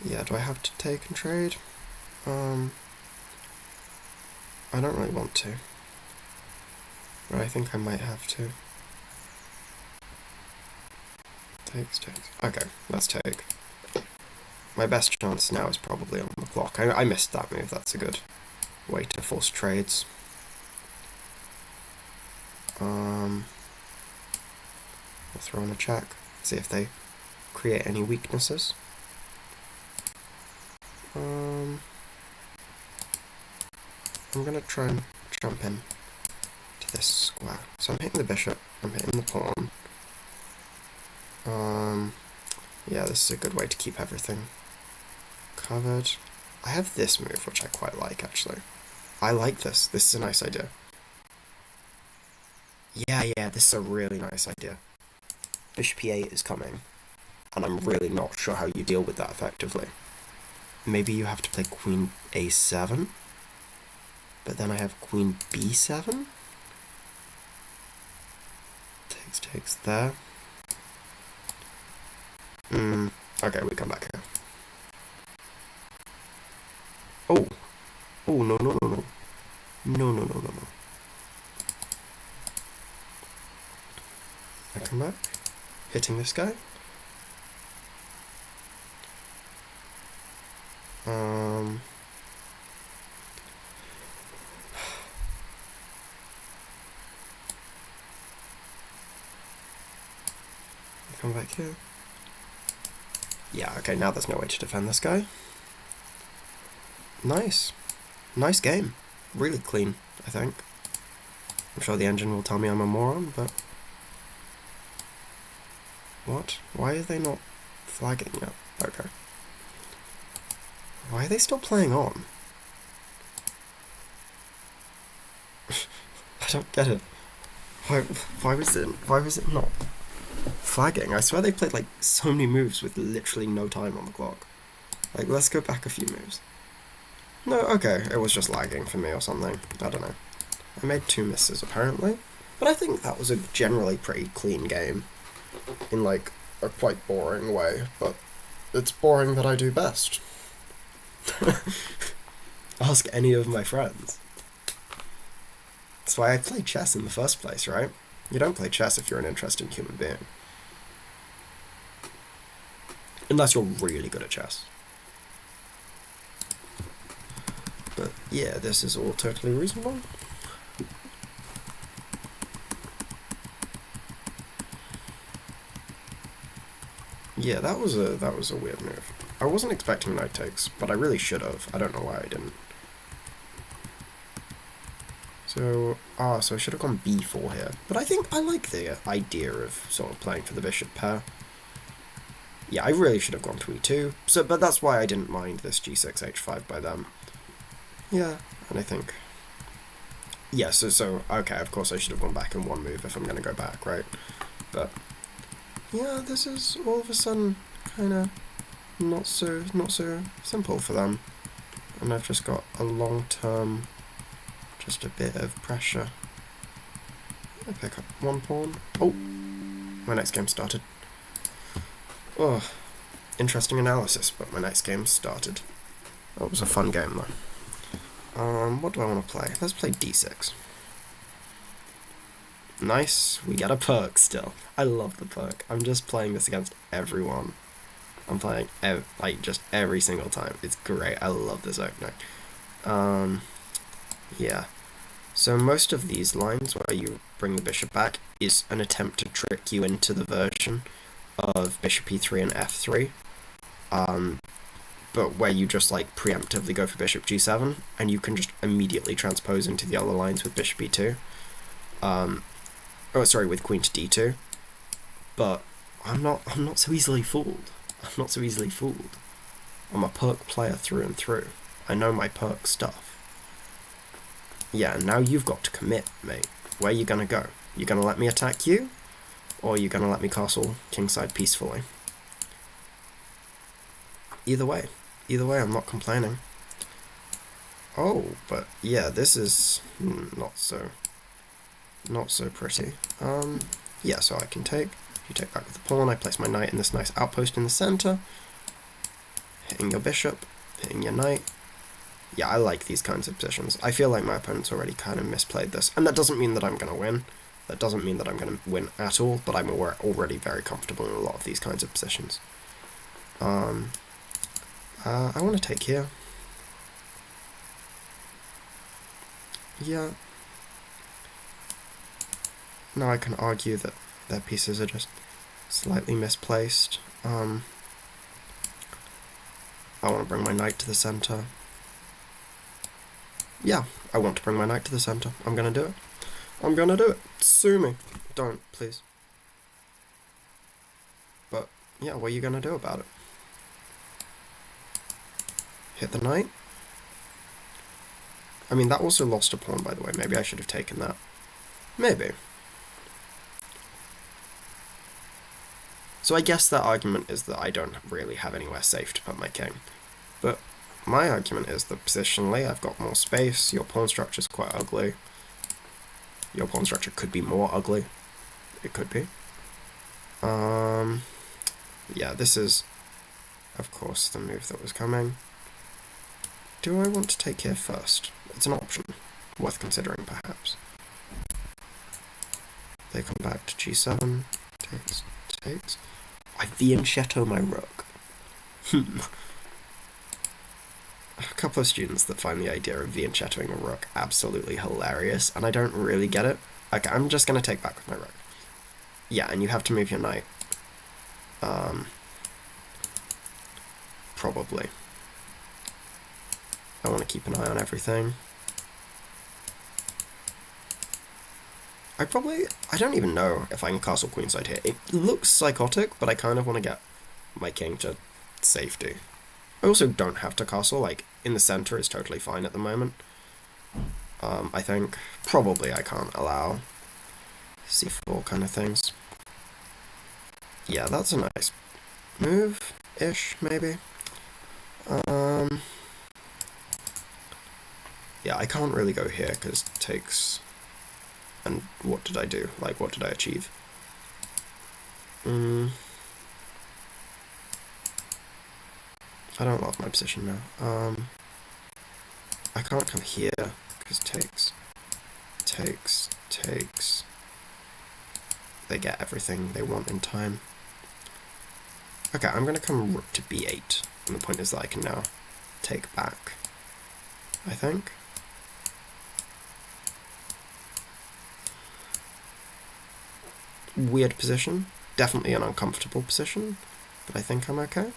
Yeah, do I have to take and trade? I don't really want to. But I think I might have to. Takes. Okay, let's take. My best chance now is probably on the clock. I missed that move, that's a good way to force trades. I'll throw in a check, see if they create any weaknesses. I'm gonna try and jump in to this square. So I'm hitting the bishop, I'm hitting the pawn. Yeah, this is a good way to keep everything covered. I have this move, which I quite like, actually. I like this. This is a nice idea. Yeah, this is a really nice idea. Bishop e8 is coming, and I'm really not sure how you deal with that effectively. Maybe you have to play queen a7, but then I have queen b7. Takes there. Okay, we come back here. Oh, no. No. I come back, hitting this guy. I come back here. Yeah, okay, now there's no way to defend this guy. Nice game. Really clean, I think. I'm sure the engine will tell me I'm a moron, but... What? Why are they not flagging yet? Okay. Why are they still playing on? I don't get it. Why was it not flagging? I swear they played like so many moves with literally no time on the clock. Like, let's go back a few moves. No, okay, it was just lagging for me or something. I don't know. I made 2 misses apparently, but I think that was a generally pretty clean game. In like a quite boring way, but it's boring that I do best. Ask any of my friends. That's why I play chess in the first place, right? You don't play chess if you're an interesting human being. Unless you're really good at chess. But yeah, this is all totally reasonable. Yeah, that was a weird move. I wasn't expecting knight takes, but I really should have. I don't know why I didn't. So I should have gone b4 here. But I think I like the idea of sort of playing for the bishop pair. Yeah, I really should have gone to e2. But that's why I didn't mind this g6 h5 by them. Yeah, and I think... Yeah, so okay, of course I should have gone back in one move if I'm going to go back, right? But... yeah, this is all of a sudden kind of not so simple for them. And I've just got a long-term, just a bit of pressure. I pick up one pawn. Oh, my next game started. Oh, interesting analysis, but my next game started. That was a fun game though. What do I want to play? Let's play d6. Nice, we get a perk still. I love the perk. I'm just playing this against everyone. I'm playing like just every single time. It's great. I love this opening. Yeah. So most of these lines where you bring the bishop back is an attempt to trick you into the version of bishop e3 and f3. But where you just like preemptively go for bishop g7 and you can just immediately transpose into the other lines with bishop e2. With queen to d2. But I'm not so easily fooled. I'm a perk player through and through. I know my perk stuff. Yeah, now you've got to commit, mate. Where you gonna go? You gonna let me attack you? Or you gonna let me castle kingside peacefully? Either way, I'm not complaining. Oh, but yeah, this is not so pretty. Yeah, so I can take, you take back with the pawn, I place my knight in this nice outpost in the center, hitting your bishop, hitting your knight. Yeah, I like these kinds of positions. I feel like my opponent's already kind of misplayed this, and that doesn't mean that I'm going to win. That doesn't mean that I'm going to win at all, but I'm already very comfortable in a lot of these kinds of positions. I want to take here. Yeah. Now I can argue that their pieces are just slightly misplaced. I want to bring my knight to the center. Yeah, I want to bring my knight to the center. I'm gonna do it. I'm gonna do it. Sue me. Don't, please. But, yeah, what are you gonna do about it? Hit the knight? I mean, that also lost a pawn, by the way. Maybe I should have taken that. Maybe. So I guess that argument is that I don't really have anywhere safe to put my king. But my argument is that positionally I've got more space, your pawn structure's quite ugly. Your pawn structure could be more ugly. It could be. Yeah, this is, of course, the move that was coming. Do I want to take here first? It's an option. Worth considering, perhaps. They come back to g7. Takes. I fianchetto my rook. A couple of students that find the idea of fianchettoing a rook absolutely hilarious, and I don't really get it. Okay, I'm just going to take back with my rook. Yeah, and you have to move your knight. Probably. I want to keep an eye on everything. I don't even know if I can castle queenside here. It looks psychotic, but I kind of want to get my king to safety. I also don't have to castle, like, in the center is totally fine at the moment. I think probably I can't allow c4 kind of things. Yeah, that's a nice move-ish, maybe. Yeah, I can't really go here because it takes... And what did I do? Like, what did I achieve? I don't love my position now. I can't come here because takes. They get everything they want in time. Okay, I'm going to come rook to b8. And the point is that I can now take back, I think. Weird position. Definitely an uncomfortable position. But I think I'm okay.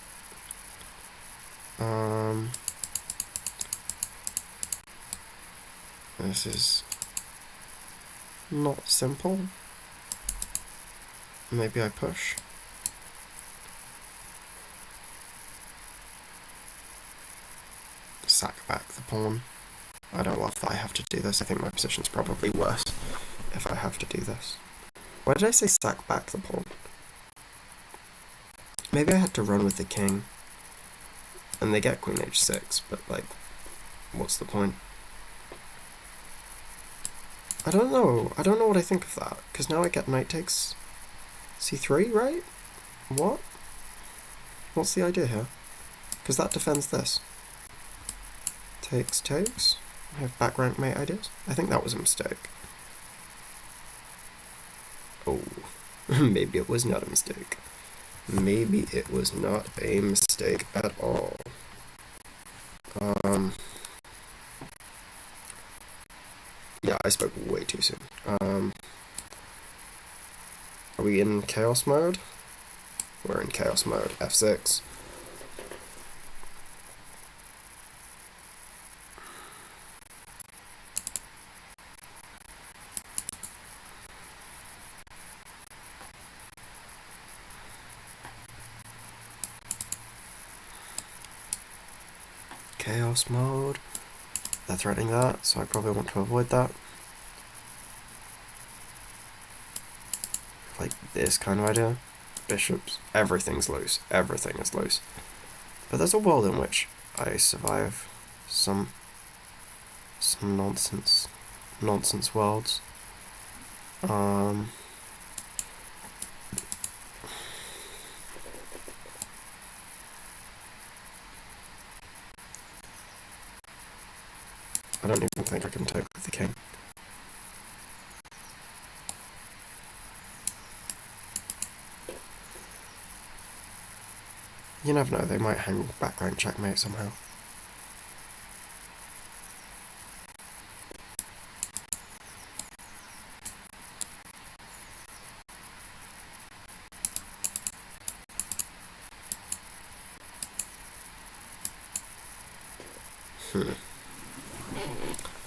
This is not simple. Maybe I push. Sack back the pawn. I don't love that I have to do this. I think my position's probably worse if I have to do this. Why did I say sack back the pawn? Maybe I had to run with the king. And they get queen h6, but, like, what's the point? I don't know. I don't know what I think of that. Because now I get knight takes c3, right? What? What's the idea here? Because that defends this. Takes. I have back rank mate ideas. I think that was a mistake. Oh. Maybe it was not a mistake. Maybe it was not a mistake at all. Yeah, I spoke way too soon. Are we in chaos mode? We're in chaos mode. F6. Chaos mode. They're threatening that, so I probably want to avoid that. Like this kind of idea. Bishops. Everything's loose. Everything is loose. But there's a world in which I survive some some nonsense worlds. I don't even think I can take with the king. You never know, they might hang back rank checkmate somehow.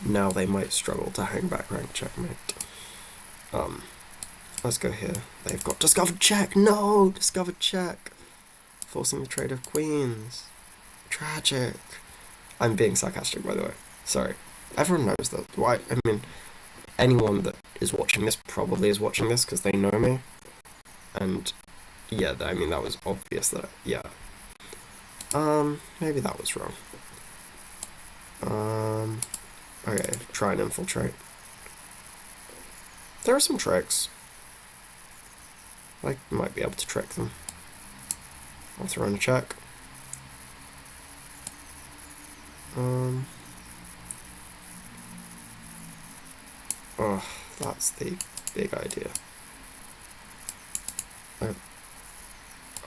Now they might struggle to hang back rank checkmate. Let's go here. They've got discovered check. No, discovered check. Forcing the trade of queens. Tragic. I'm being sarcastic, by the way. Sorry. Everyone knows that. Why? I mean, anyone that is watching this probably is watching this because they know me. And yeah, I mean, that was obvious that, yeah. Maybe that was wrong. Okay, try and infiltrate. There are some tricks. I might be able to trick them. I'll throw in a check. Oh, that's the big idea.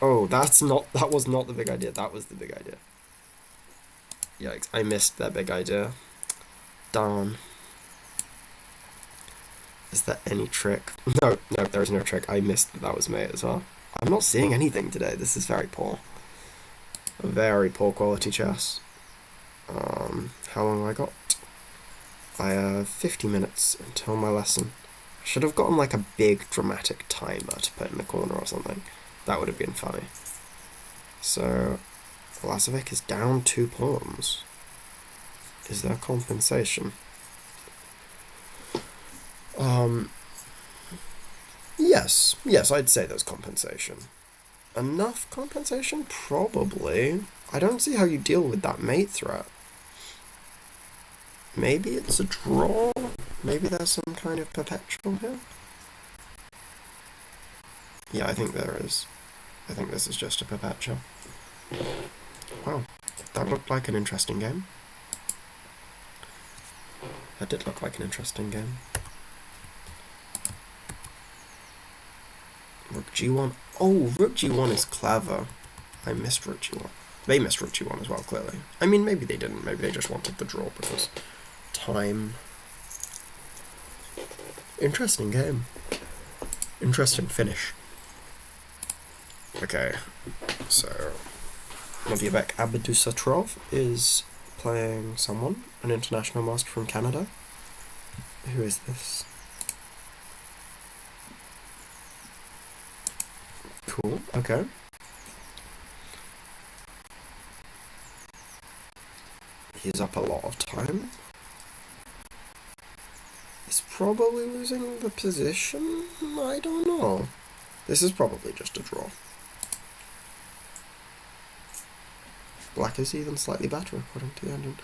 Oh, that was not the big idea. That was the big idea. Yikes, I missed that big idea. Darn. Is there any trick? No, there is no trick. I missed that was mate as well. I'm not seeing anything today. This is very poor. A very poor quality chess. How long have I got? I have 50 minutes until my lesson. I should have gotten like a big dramatic timer to put in the corner or something. That would have been funny. So, Lazovic is down 2 pawns. Is there compensation? Yes, I'd say there's compensation. Enough compensation? Probably. I don't see how you deal with that mate threat. Maybe it's a draw? Maybe there's some kind of perpetual here? Yeah, I think there is. I think this is just a perpetual. Wow, that looked like an interesting game. That did look like an interesting game. Rook g1. Oh, rook g1 is clever. I missed rook g1. They missed rook g1 as well, clearly. I mean, maybe they didn't. Maybe they just wanted the draw because time. Interesting game. Interesting finish. Okay, so Modiabek Abudusatrov is playing someone, an international master from Canada. Who is this? Cool, okay. He's up a lot of time. He's probably losing the position? I don't know. This is probably just a draw. Black is even slightly better according to the engine.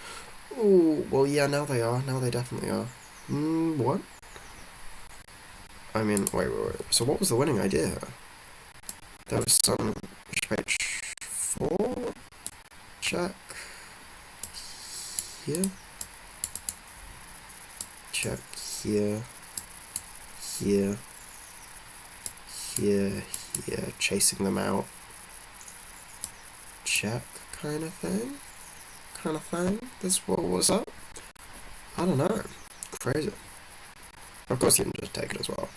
Oh, well yeah, now they are. Now they definitely are. What? I mean, wait. So what was the winning idea here? There was some h4 check here, check here, here, chasing them out, check kind of thing. This what was up? I don't know. Crazy. Of course you can just take it as well.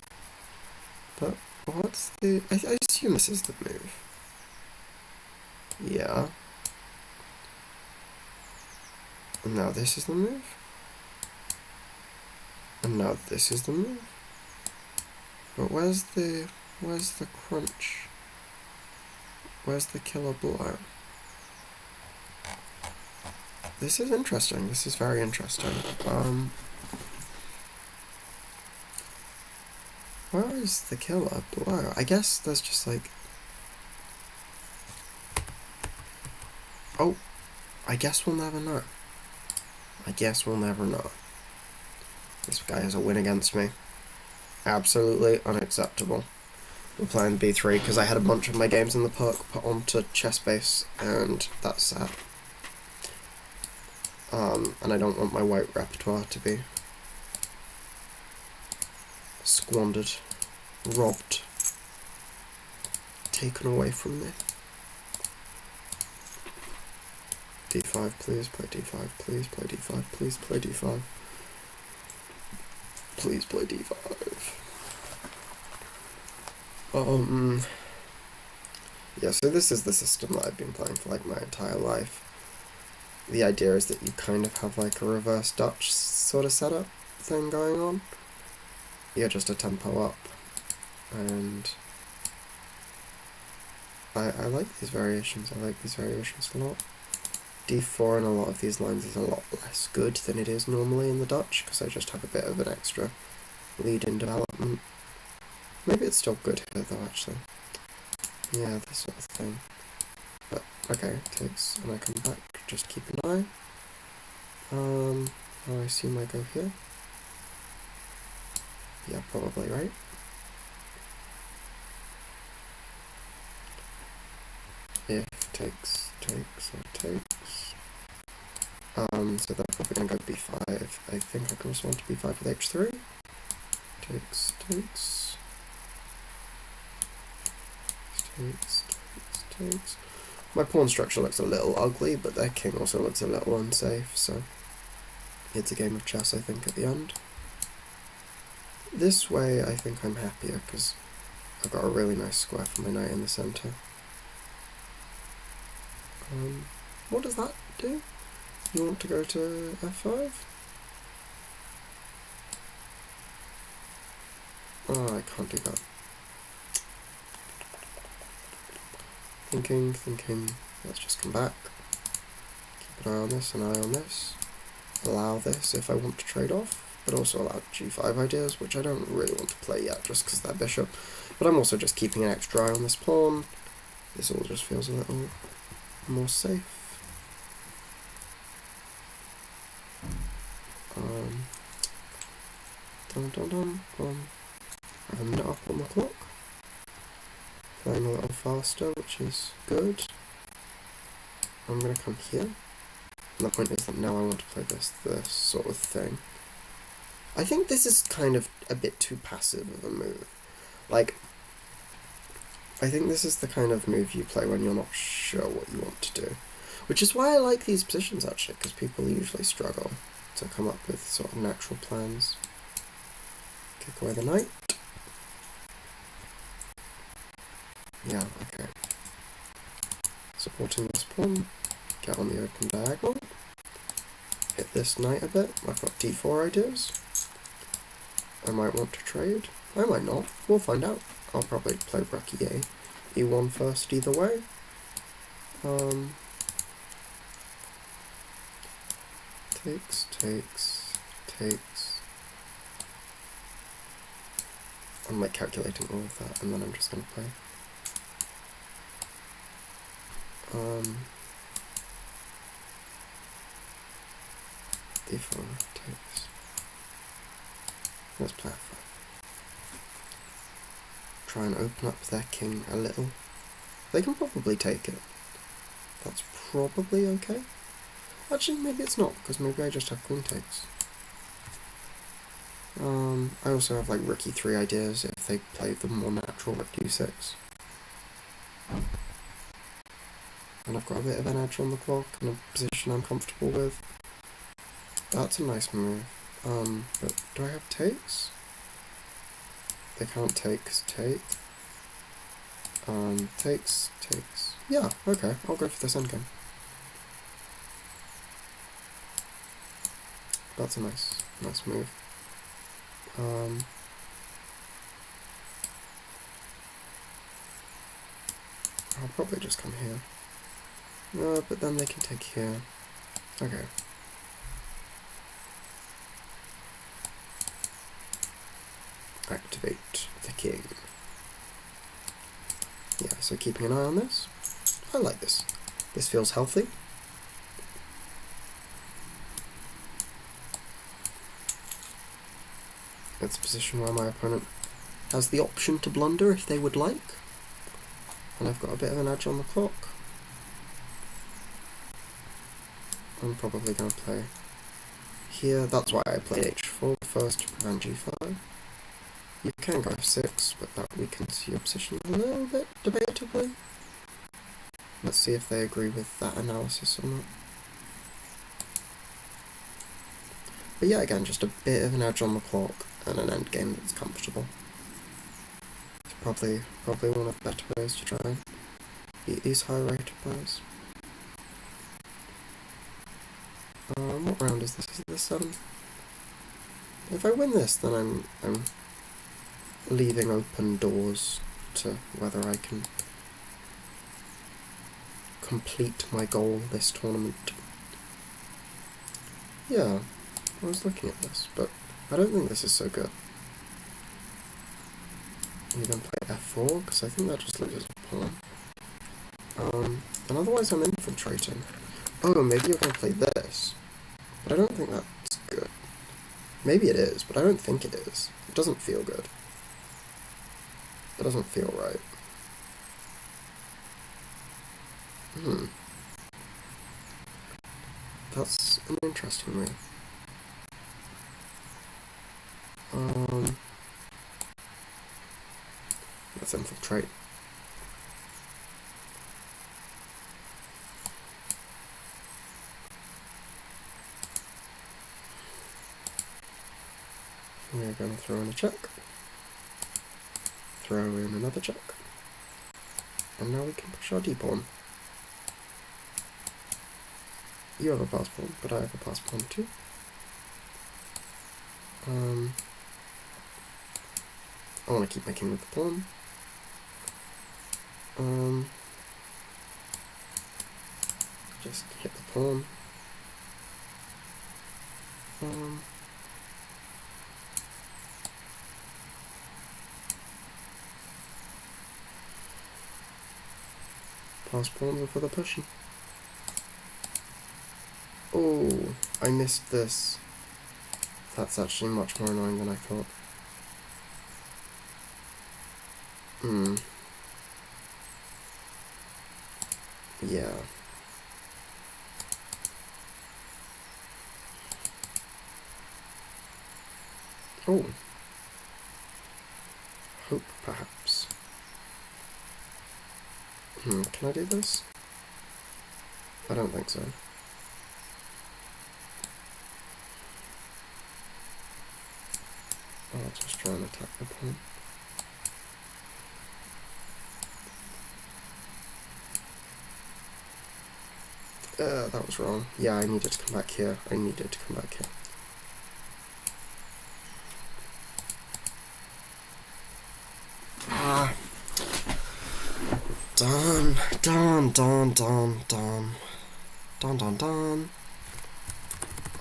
But what's the... I assume this is the move. Yeah. And now this is the move. And now this is the move. But where's the crunch? Where's the killer blow? This is interesting. This is very interesting. Where is the killer blow? I guess there's just like... Oh, I guess we'll never know. I guess we'll never know. This guy has a win against me. Absolutely unacceptable. We're playing b3 because I had a bunch of my games in the park put onto Chessbase, and that's sad. And I don't want my white repertoire to be squandered, robbed, taken away from me. d5, please, play d5, please, play d5, please, play d5. Please play d5. Yeah, so this is the system that I've been playing for like my entire life. The idea is that you kind of have like a reverse Dutch sort of setup thing going on. You're just a tempo up, and I like these variations. I like these variations a lot. d4 in a lot of these lines is a lot less good than it is normally in the Dutch, because I just have a bit of an extra lead in development. Maybe it's still good here though, actually. Yeah, this sort of thing. But, okay, takes, and I come back, just keep an eye. Oh, I assume I go here. Yeah, probably, right? If takes, or takes. So they're probably going to go b5. I think I can respond to b5 with h3. Takes. My pawn structure looks a little ugly, but their king also looks a little unsafe, so it's a game of chess, I think, at the end. This way, I think I'm happier, because I've got a really nice square for my knight in the centre. What does that do? You want to go to f5? Oh, I can't do that. Thinking, let's just come back. Keep an eye on this, an eye on this. Allow this if I want to trade off, but also allow g5 ideas, which I don't really want to play yet, just because they're bishop. But I'm also just keeping an extra eye on this pawn. This all just feels a little more safe. I have a minute up on the clock. Playing a little faster, which is good. I'm going to come here. And the point is that now I want to play this sort of thing. I think this is kind of a bit too passive of a move. Like, I think this is the kind of move you play when you're not sure what you want to do. Which is why I like these positions, actually, because people usually struggle to come up with sort of natural plans. Kick away the knight. Yeah, okay. Supporting this pawn. Get on the open diagonal. Hit this knight a bit. I've got d4 ideas. I might want to trade. I might not. We'll find out. I'll probably play rook e8. e1 first either way. Takes. I'm like calculating all of that, and then I'm just going to play. d4 takes. Let's play f5. Try and open up their king a little. They can probably take it. That's probably okay. Actually, maybe it's not, because maybe I just have queen takes. I also have like rook e3 ideas if they play the more natural rook d6. And I've got a bit of an edge on the clock in a position I'm comfortable with. That's a nice move. But do I have takes? They can't take, take. Takes. Yeah, okay, I'll go for this endgame. That's a nice move. I'll probably just come here. But then they can take here. Okay. Activate the king. Yeah, so keeping an eye on this. I like this. This feels healthy. It's a position where my opponent has the option to blunder if they would like. And I've got a bit of an edge on the clock. I'm probably going to play here. That's why I played h4 first to prevent g5. You can go f6, but that weakens your position a little bit, debatably. Let's see if they agree with that analysis or not. But yeah, again, just a bit of an edge on the clock and an endgame that's comfortable. It's probably one of the better ways to try and beat these high-rated players. What round is this? Is it the 7th? If I win this, then I'm leaving open doors to whether I can complete my goal this tournament. Yeah, I was looking at this, but I don't think this is so good. You then play f4, because I think that just loses a pawn. And otherwise I'm infiltrating. Oh, maybe you're going to play this. But I don't think that's good. Maybe it is, but I don't think it is. It doesn't feel good. It doesn't feel right. That's an interesting move. Let's infiltrate. We're going to throw in a check. Throw in another check. And now we can push our d-pawn. You have a pass pawn, but I have a pass pawn too. I want to keep my king with the pawn. Just hit the pawn. Pass pawns are for the pushing. Oh, I missed this. That's actually much more annoying than I thought. Yeah. Oh. Hope, perhaps. Can I do this? I don't think so. I'll just try and attack the pawn. That was wrong. Yeah, I needed to come back here. Done.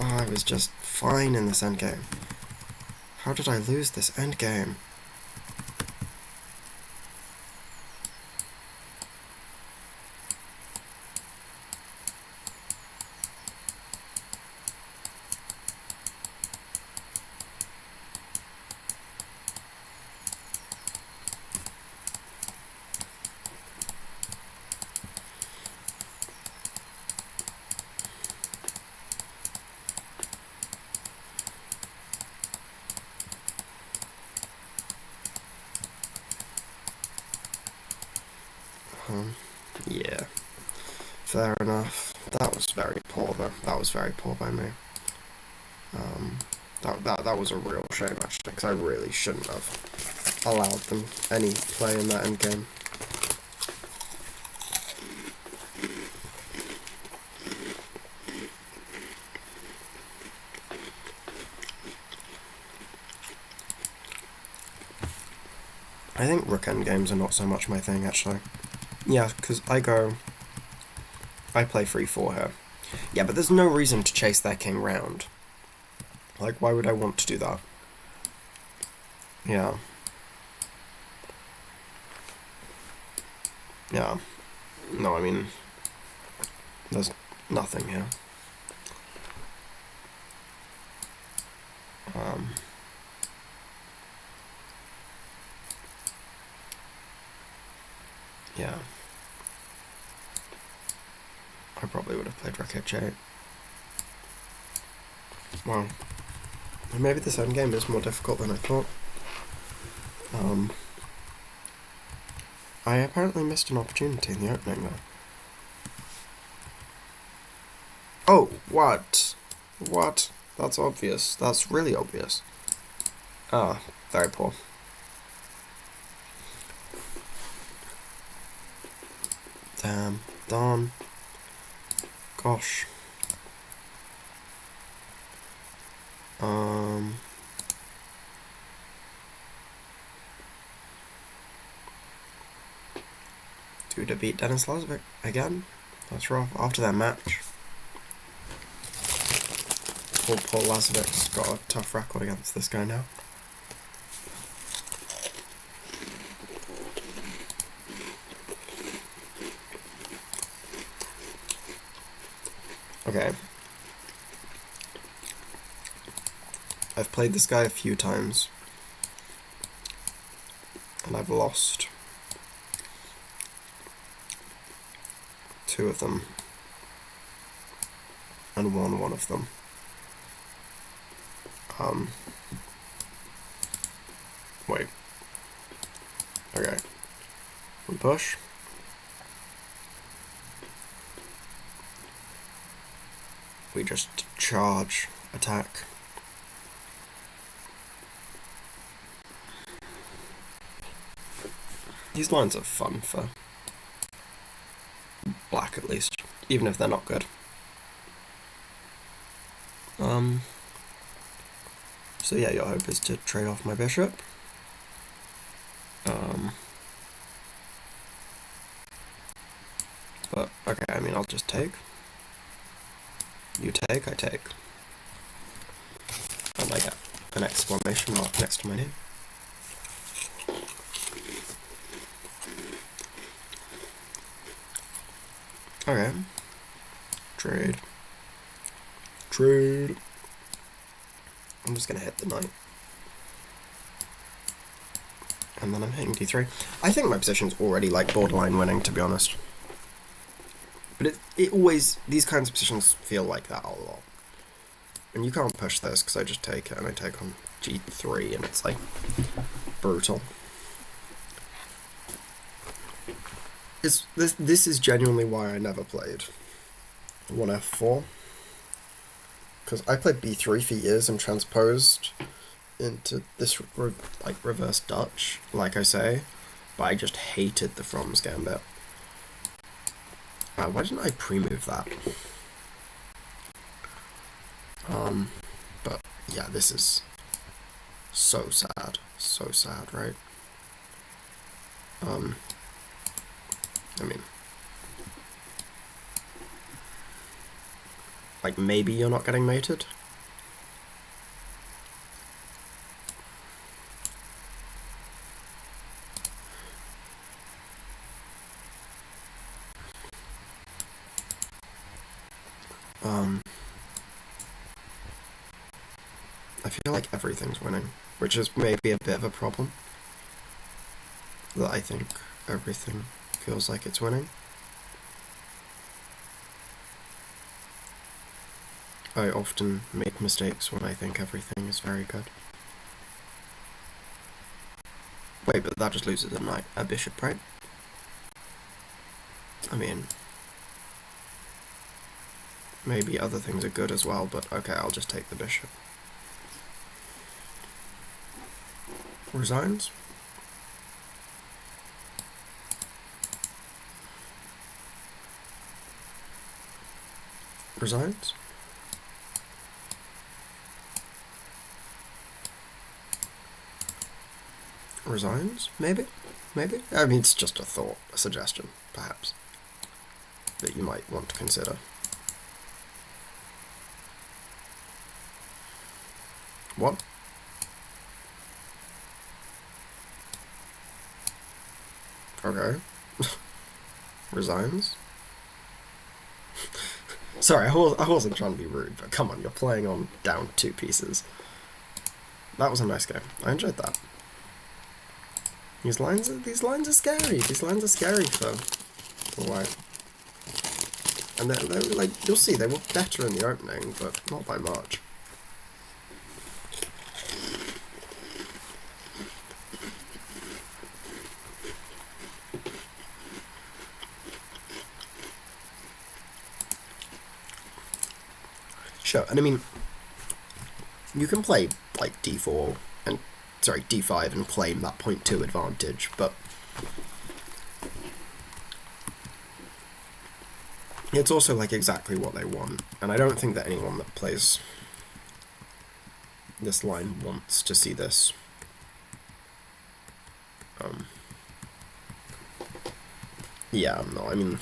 I was just fine in this endgame. How did I lose this endgame? Yeah, fair enough. That was very poor, though. That was very poor by me. That was a real shame, actually, because I really shouldn't have allowed them any play in that endgame. I think rook endgames are not so much my thing, actually. Yeah, because I play 3-4 here. Yeah, but there's no reason to chase their king round. Like, why would I want to do that? Yeah. Yeah. No, I mean, there's nothing here. Yeah. I probably would have played Rook H8. Wow. Maybe this endgame is more difficult than I thought. I apparently missed an opportunity in the opening, though. Oh, what? What? That's obvious. That's really obvious. Ah, very poor. Damn. Darn. Gosh. To beat Denis Lazovic again. That's rough. After that match. Poor Lazovic's got a tough record against this guy now. Okay. I've played this guy a few times. And I've lost 2 of them. And won 1 of them. Wait. Okay. We push. We just charge, attack. These lines are fun for black, at least, even if they're not good. So yeah, your hope is to trade off my bishop. But, okay, I mean, I'll just take. You take, I take. And I get an exclamation mark next to my name. Okay. Trade. Trade. I'm just gonna hit the knight. And then I'm hitting d3. I think my position's already, like, borderline winning, to be honest. But it always, these kinds of positions feel like that a lot. And you can't push this, because I just take it, and I take on g3, and it's, like, brutal. This is genuinely why I never played 1f4. Because I played b3 for years and transposed into this, like, reverse Dutch, like I say, but I just hated the From's Gambit. Why didn't I pre-move that? But yeah, this is so sad, right? I mean, like, maybe you're not getting mated? I feel like everything's winning, which is maybe a bit of a problem. That I think everything feels like it's winning. I often make mistakes when I think everything is very good. Wait, but that just loses a knight, a bishop, right? I mean, maybe other things are good as well, but okay, I'll just take the bishop. Resigns? Resigns? Resigns? Maybe? Maybe? I mean, it's just a thought, a suggestion, perhaps, that you might want to consider. What? Okay. Resigns? Sorry, I wasn't trying to be rude, but come on, you're playing on down 2 pieces. That was a nice game. I enjoyed that. These lines are scary. These lines are scary for white. And they're like, you'll see, they were better in the opening, but not by much. Sure, and I mean, you can play like d4 and d5 and claim that point 2 advantage, but it's also like exactly what they want, and I don't think that anyone that plays this line wants to see this. Yeah, no, I mean,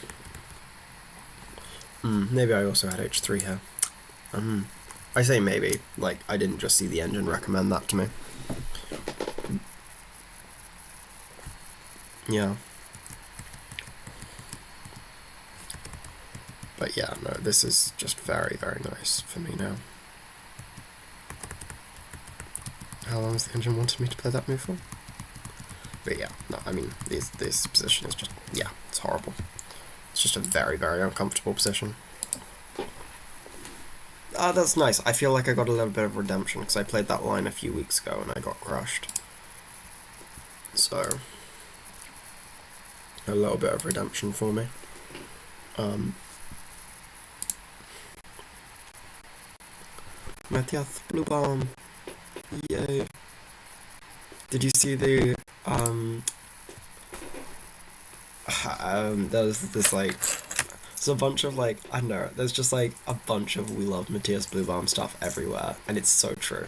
maybe I also had h3 here. I say maybe, like, I didn't just see the engine recommend that to me. Yeah. But yeah, no, this is just very, very nice for me now. How long has the engine wanted me to play that move for? But yeah, no, I mean, this position is just, yeah, it's horrible. It's just a very, very uncomfortable position. Ah, that's nice. I feel like I got a little bit of redemption, because I played that line a few weeks ago and I got crushed. So, a little bit of redemption for me. Matthias Bluebomb. Yay. Did you see the, there's this, like, there's a bunch of, like, I don't know, there's just, like, a bunch of we love Matthias Bluebomb stuff everywhere, and it's so true.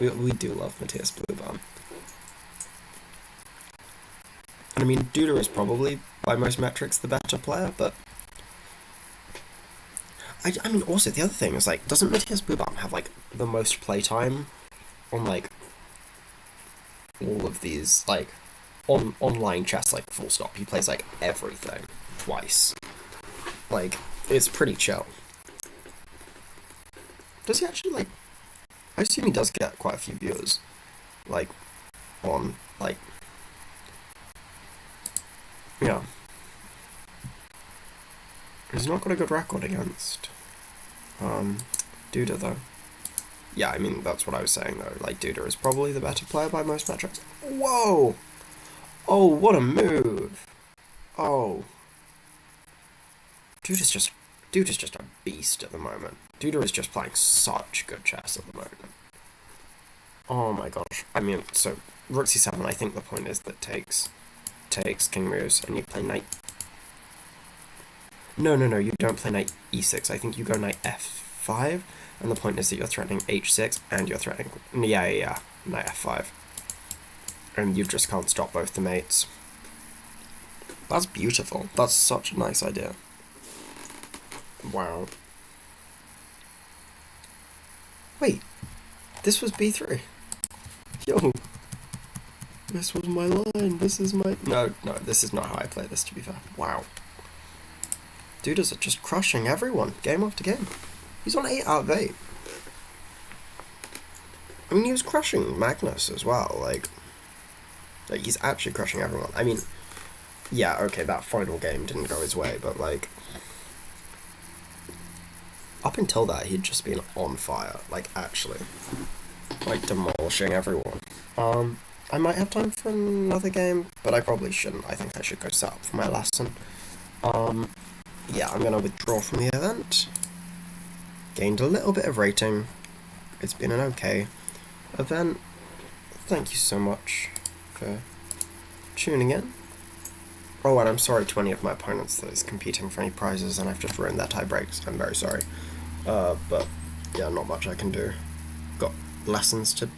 We do love Matthias Bluebomb. And I mean, Duda is probably, by most metrics, the better player, but I mean, also, the other thing is, like, doesn't Matthias Bluebomb have, like, the most playtime on, like, all of these, like, online chess, like, full stop? He plays, like, everything twice. Like, it's pretty chill. Does he actually, like, I assume he does get quite a few viewers, like, on, like, yeah. He's not got a good record against, Duda, though. Yeah, I mean, that's what I was saying, though. Like, Duda is probably the better player by most metrics. Whoa! Oh, what a move! Oh. Duda's just a beast at the moment. Duda is just playing such good chess at the moment. Oh my gosh. I mean, so, rook c7, I think the point is that takes king moves, and you play knight. No, you don't play knight e6. I think you go knight f5, and the point is that you're threatening h6, and you're threatening, yeah, knight f5. And you just can't stop both the mates. That's beautiful. That's such a nice idea. Wow. Wait, this was b3. Yo. This was my line. This is my... No, this is not how I play this, to be fair. Wow. Dudas are just crushing everyone, game after game. He's on 8 out of 8. I mean, he was crushing Magnus as well, like he's actually crushing everyone. I mean, yeah, okay, that final game didn't go his way, but, like, up until that, he'd just been on fire, like, actually, like, demolishing everyone. I might have time for another game, but I probably shouldn't. I think I should go set up for my lesson. Yeah, I'm gonna withdraw from the event. Gained a little bit of rating. It's been an okay event. Thank you so much for tuning in. Oh, and I'm sorry to any of my opponents that is competing for any prizes, and I've just ruined their tie breaks. I'm very sorry. But yeah, not much I can do. Got lessons to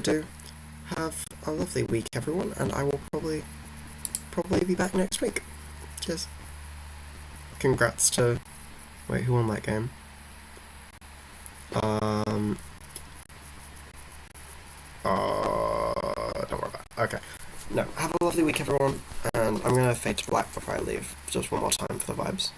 do. Have a lovely week, everyone, and I will probably be back next week. Cheers. Congrats to... Wait, who won that game? Don't worry about it. Okay. No, have a lovely week, everyone, and I'm gonna fade to black before I leave, just one more time for the vibes.